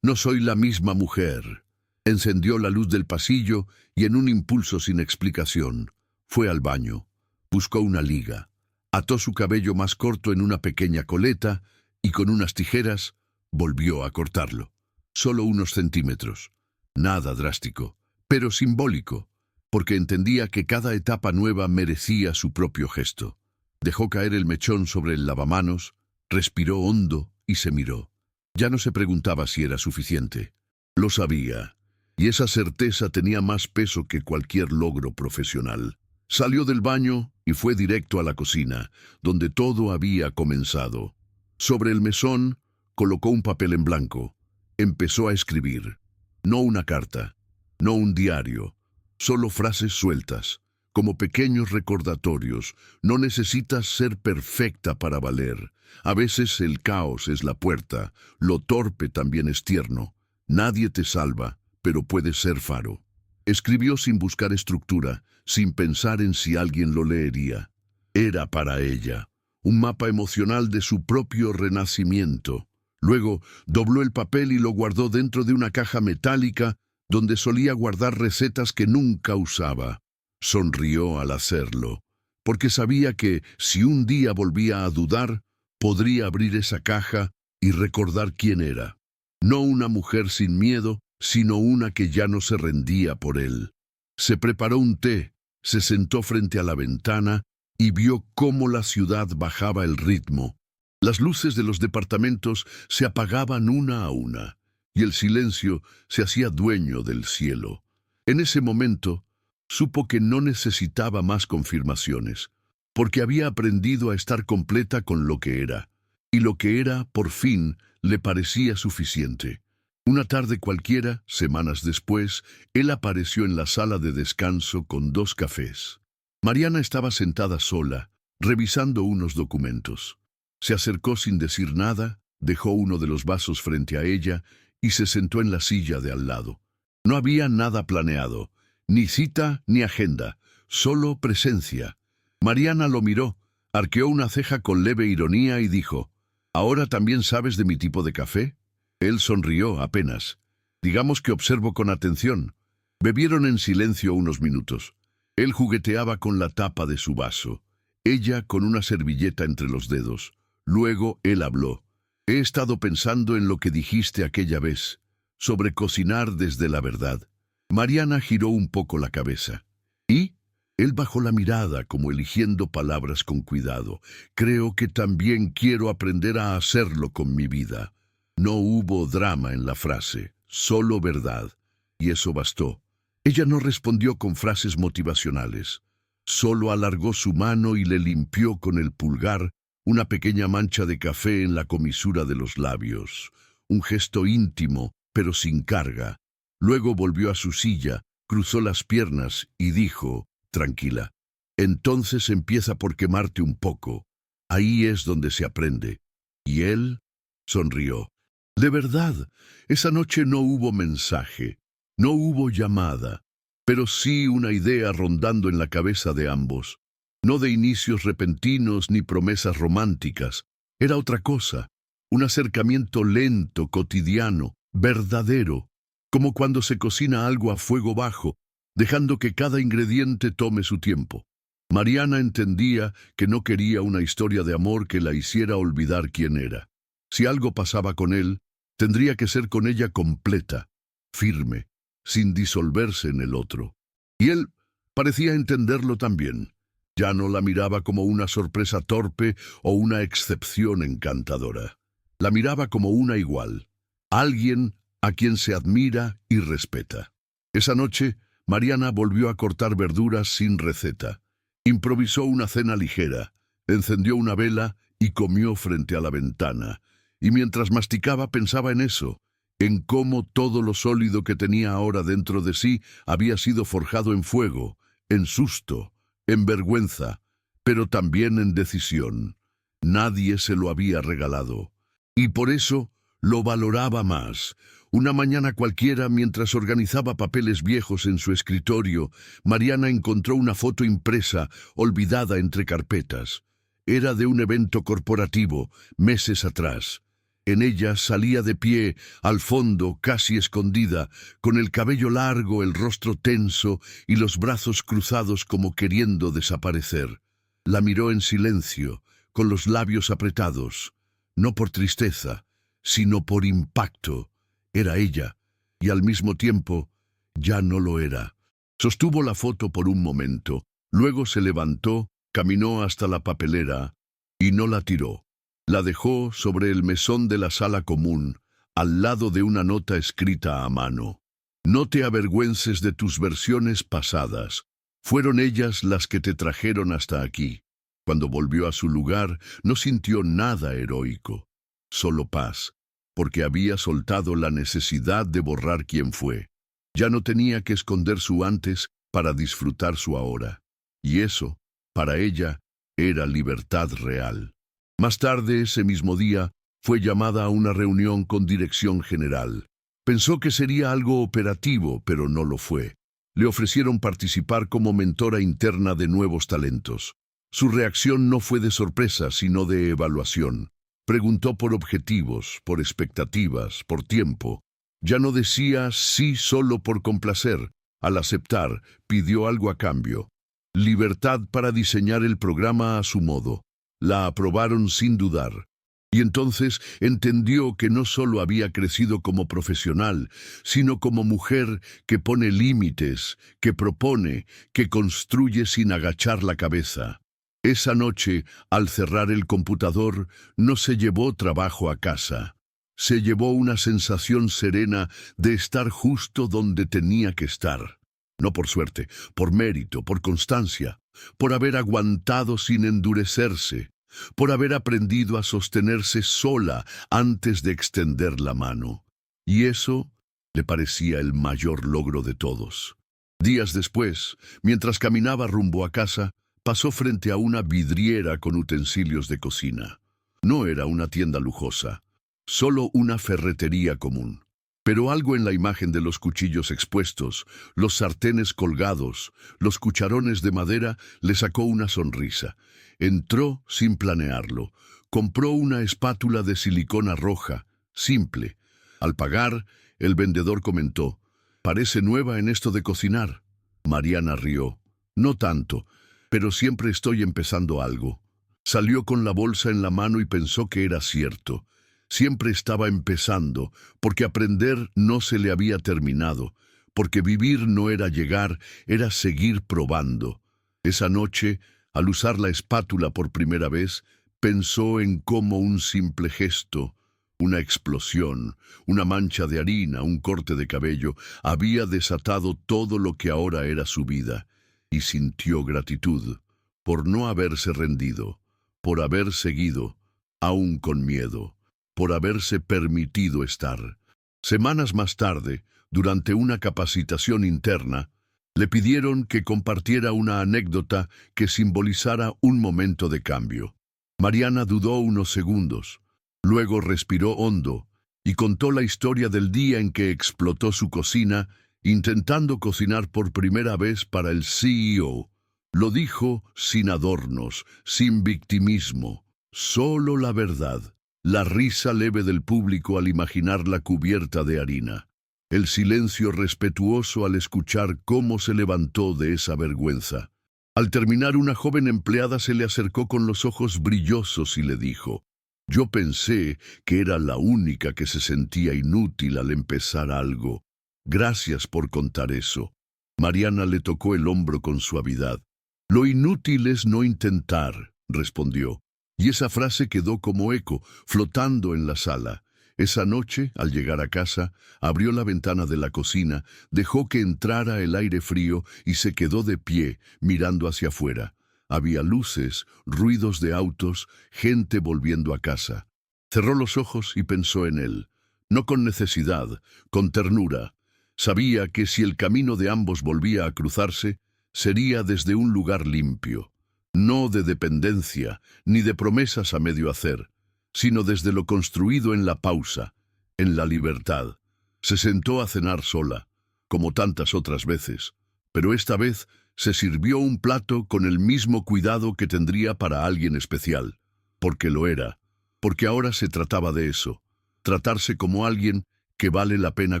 «No soy la misma mujer». Encendió la luz del pasillo y en un impulso sin explicación, fue al baño. Buscó una liga, ató su cabello más corto en una pequeña coleta y con unas tijeras volvió a cortarlo. Solo unos centímetros. Nada drástico, pero simbólico, porque entendía que cada etapa nueva merecía su propio gesto. Dejó caer el mechón sobre el lavamanos, respiró hondo y se miró. Ya no se preguntaba si era suficiente. Lo sabía, y esa certeza tenía más peso que cualquier logro profesional. Salió del baño y fue directo a la cocina, donde todo había comenzado. Sobre el mesón colocó un papel en blanco. Empezó a escribir. No una carta, no un diario, solo frases sueltas, como pequeños recordatorios. No necesitas ser perfecta para valer. A veces el caos es la puerta, lo torpe también es tierno. Nadie te salva, pero puedes ser faro. Escribió sin buscar estructura, sin pensar en si alguien lo leería. Era para ella, un mapa emocional de su propio renacimiento. Luego dobló el papel y lo guardó dentro de una caja metálica donde solía guardar recetas que nunca usaba. Sonrió al hacerlo, porque sabía que, si un día volvía a dudar, podría abrir esa caja y recordar quién era. No una mujer sin miedo, sino una que ya no se rendía por él. Se preparó un té, se sentó frente a la ventana y vio cómo la ciudad bajaba el ritmo. Las luces de los departamentos se apagaban una a una, y el silencio se hacía dueño del cielo. En ese momento, supo que no necesitaba más confirmaciones, porque había aprendido a estar completa con lo que era, y lo que era, por fin, le parecía suficiente. Una tarde cualquiera, semanas después, él apareció en la sala de descanso con 2 cafés. Mariana estaba sentada sola, revisando unos documentos. Se acercó sin decir nada, dejó uno de los vasos frente a ella y se sentó en la silla de al lado. No había nada planeado, ni cita ni agenda, solo presencia. Mariana lo miró, arqueó una ceja con leve ironía y dijo: «¿Ahora también sabes de mi tipo de café?». Él sonrió apenas. «Digamos que observo con atención». Bebieron en silencio unos minutos. Él jugueteaba con la tapa de su vaso, ella con una servilleta entre los dedos. Luego él habló: «He estado pensando en lo que dijiste aquella vez, sobre cocinar desde la verdad». Mariana giró un poco la cabeza. ¿Y? Él bajó la mirada, como eligiendo palabras con cuidado. «Creo que también quiero aprender a hacerlo con mi vida». No hubo drama en la frase, solo verdad, y eso bastó. Ella no respondió con frases motivacionales. Solo alargó su mano y le limpió con el pulgar una pequeña mancha de café en la comisura de los labios. Un gesto íntimo, pero sin carga. Luego volvió a su silla, cruzó las piernas y dijo, tranquila: «Entonces empieza por quemarte un poco. Ahí es donde se aprende». Y él sonrió. De verdad, esa noche no hubo mensaje, no hubo llamada, pero sí una idea rondando en la cabeza de ambos. No de inicios repentinos ni promesas románticas. Era otra cosa, un acercamiento lento, cotidiano, verdadero, como cuando se cocina algo a fuego bajo, dejando que cada ingrediente tome su tiempo. Mariana entendía que no quería una historia de amor que la hiciera olvidar quién era. Si algo pasaba con él, tendría que ser con ella completa, firme, sin disolverse en el otro. Y él parecía entenderlo también. Ya no la miraba como una sorpresa torpe o una excepción encantadora. La miraba como una igual, alguien a quien se admira y respeta. Esa noche, Mariana volvió a cortar verduras sin receta. Improvisó una cena ligera, encendió una vela y comió frente a la ventana. Y mientras masticaba pensaba en eso, en cómo todo lo sólido que tenía ahora dentro de sí había sido forjado en fuego, en susto, en vergüenza, pero también en decisión. Nadie se lo había regalado. Y por eso lo valoraba más. Una mañana cualquiera, mientras organizaba papeles viejos en su escritorio, Mariana encontró una foto impresa, olvidada entre carpetas. Era de un evento corporativo, meses atrás. En ella salía de pie, al fondo, casi escondida, con el cabello largo, el rostro tenso y los brazos cruzados como queriendo desaparecer. La miró en silencio, con los labios apretados, no por tristeza, sino por impacto. Era ella, y al mismo tiempo, ya no lo era. Sostuvo la foto por un momento, luego se levantó, caminó hasta la papelera y no la tiró. La dejó sobre el mesón de la sala común, al lado de una nota escrita a mano. No te avergüences de tus versiones pasadas. Fueron ellas las que te trajeron hasta aquí. Cuando volvió a su lugar, no sintió nada heroico, solo paz, porque había soltado la necesidad de borrar quién fue. Ya no tenía que esconder su antes para disfrutar su ahora. Y eso, para ella, era libertad real. Más tarde, ese mismo día, fue llamada a una reunión con dirección general. Pensó que sería algo operativo, pero no lo fue. Le ofrecieron participar como mentora interna de nuevos talentos. Su reacción no fue de sorpresa, sino de evaluación. Preguntó por objetivos, por expectativas, por tiempo. Ya no decía sí solo por complacer. Al aceptar, pidió algo a cambio. Libertad para diseñar el programa a su modo. La aprobaron sin dudar. Y entonces entendió que no solo había crecido como profesional, sino como mujer que pone límites, que propone, que construye sin agachar la cabeza. Esa noche, al cerrar el computador, no se llevó trabajo a casa. Se llevó una sensación serena de estar justo donde tenía que estar. No por suerte, por mérito, por constancia, por haber aguantado sin endurecerse, por haber aprendido a sostenerse sola antes de extender la mano. Y eso le parecía el mayor logro de todos. Días después, mientras caminaba rumbo a casa, pasó frente a una vidriera con utensilios de cocina. No era una tienda lujosa, solo una ferretería común. Pero algo en la imagen de los cuchillos expuestos, los sartenes colgados, los cucharones de madera, le sacó una sonrisa. Entró sin planearlo. Compró una espátula de silicona roja, simple. Al pagar, el vendedor comentó: «Parece nueva en esto de cocinar». Mariana rió. «No tanto, pero siempre estoy empezando algo». Salió con la bolsa en la mano y pensó que era cierto. Siempre estaba empezando, porque aprender no se le había terminado, porque vivir no era llegar, era seguir probando. Esa noche, al usar la espátula por primera vez, pensó en cómo un simple gesto, una explosión, una mancha de harina, un corte de cabello, había desatado todo lo que ahora era su vida, y sintió gratitud por no haberse rendido, por haber seguido, aún con miedo, por haberse permitido estar. Semanas más tarde, durante una capacitación interna, le pidieron que compartiera una anécdota que simbolizara un momento de cambio. Mariana dudó unos segundos, luego respiró hondo y contó la historia del día en que explotó su cocina intentando cocinar por primera vez para el CEO. Lo dijo sin adornos, sin victimismo, solo la verdad. La risa leve del público al imaginarla cubierta de harina. El silencio respetuoso al escuchar cómo se levantó de esa vergüenza. Al terminar, una joven empleada se le acercó con los ojos brillosos y le dijo: «Yo pensé que era la única que se sentía inútil al empezar algo. Gracias por contar eso». Mariana le tocó el hombro con suavidad. «Lo inútil es no intentar», respondió. Y esa frase quedó como eco, flotando en la sala. Esa noche, al llegar a casa, abrió la ventana de la cocina, dejó que entrara el aire frío y se quedó de pie, mirando hacia afuera. Había luces, ruidos de autos, gente volviendo a casa. Cerró los ojos y pensó en él, no con necesidad, con ternura. Sabía que si el camino de ambos volvía a cruzarse, sería desde un lugar limpio, no de dependencia ni de promesas a medio hacer, sino desde lo construido en la pausa, en la libertad. Se sentó a cenar sola, como tantas otras veces, pero esta vez se sirvió un plato con el mismo cuidado que tendría para alguien especial, porque lo era, porque ahora se trataba de eso, tratarse como alguien que vale la pena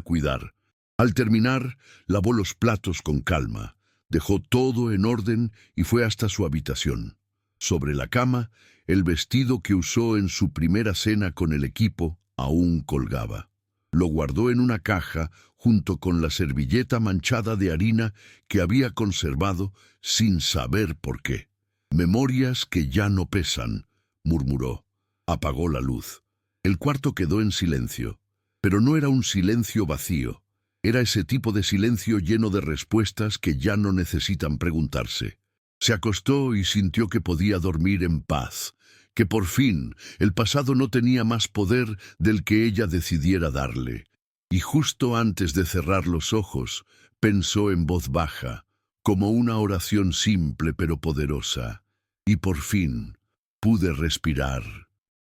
cuidar. Al terminar, lavó los platos con calma, dejó todo en orden y fue hasta su habitación. Sobre la cama, el vestido que usó en su primera cena con el equipo aún colgaba. Lo guardó en una caja junto con la servilleta manchada de harina que había conservado sin saber por qué. «Memorias que ya no pesan», murmuró. Apagó la luz. El cuarto quedó en silencio, pero no era un silencio vacío. Era ese tipo de silencio lleno de respuestas que ya no necesitan preguntarse. Se acostó y sintió que podía dormir en paz, que por fin el pasado no tenía más poder del que ella decidiera darle. Y justo antes de cerrar los ojos, pensó en voz baja, como una oración simple pero poderosa. Y por fin pude respirar.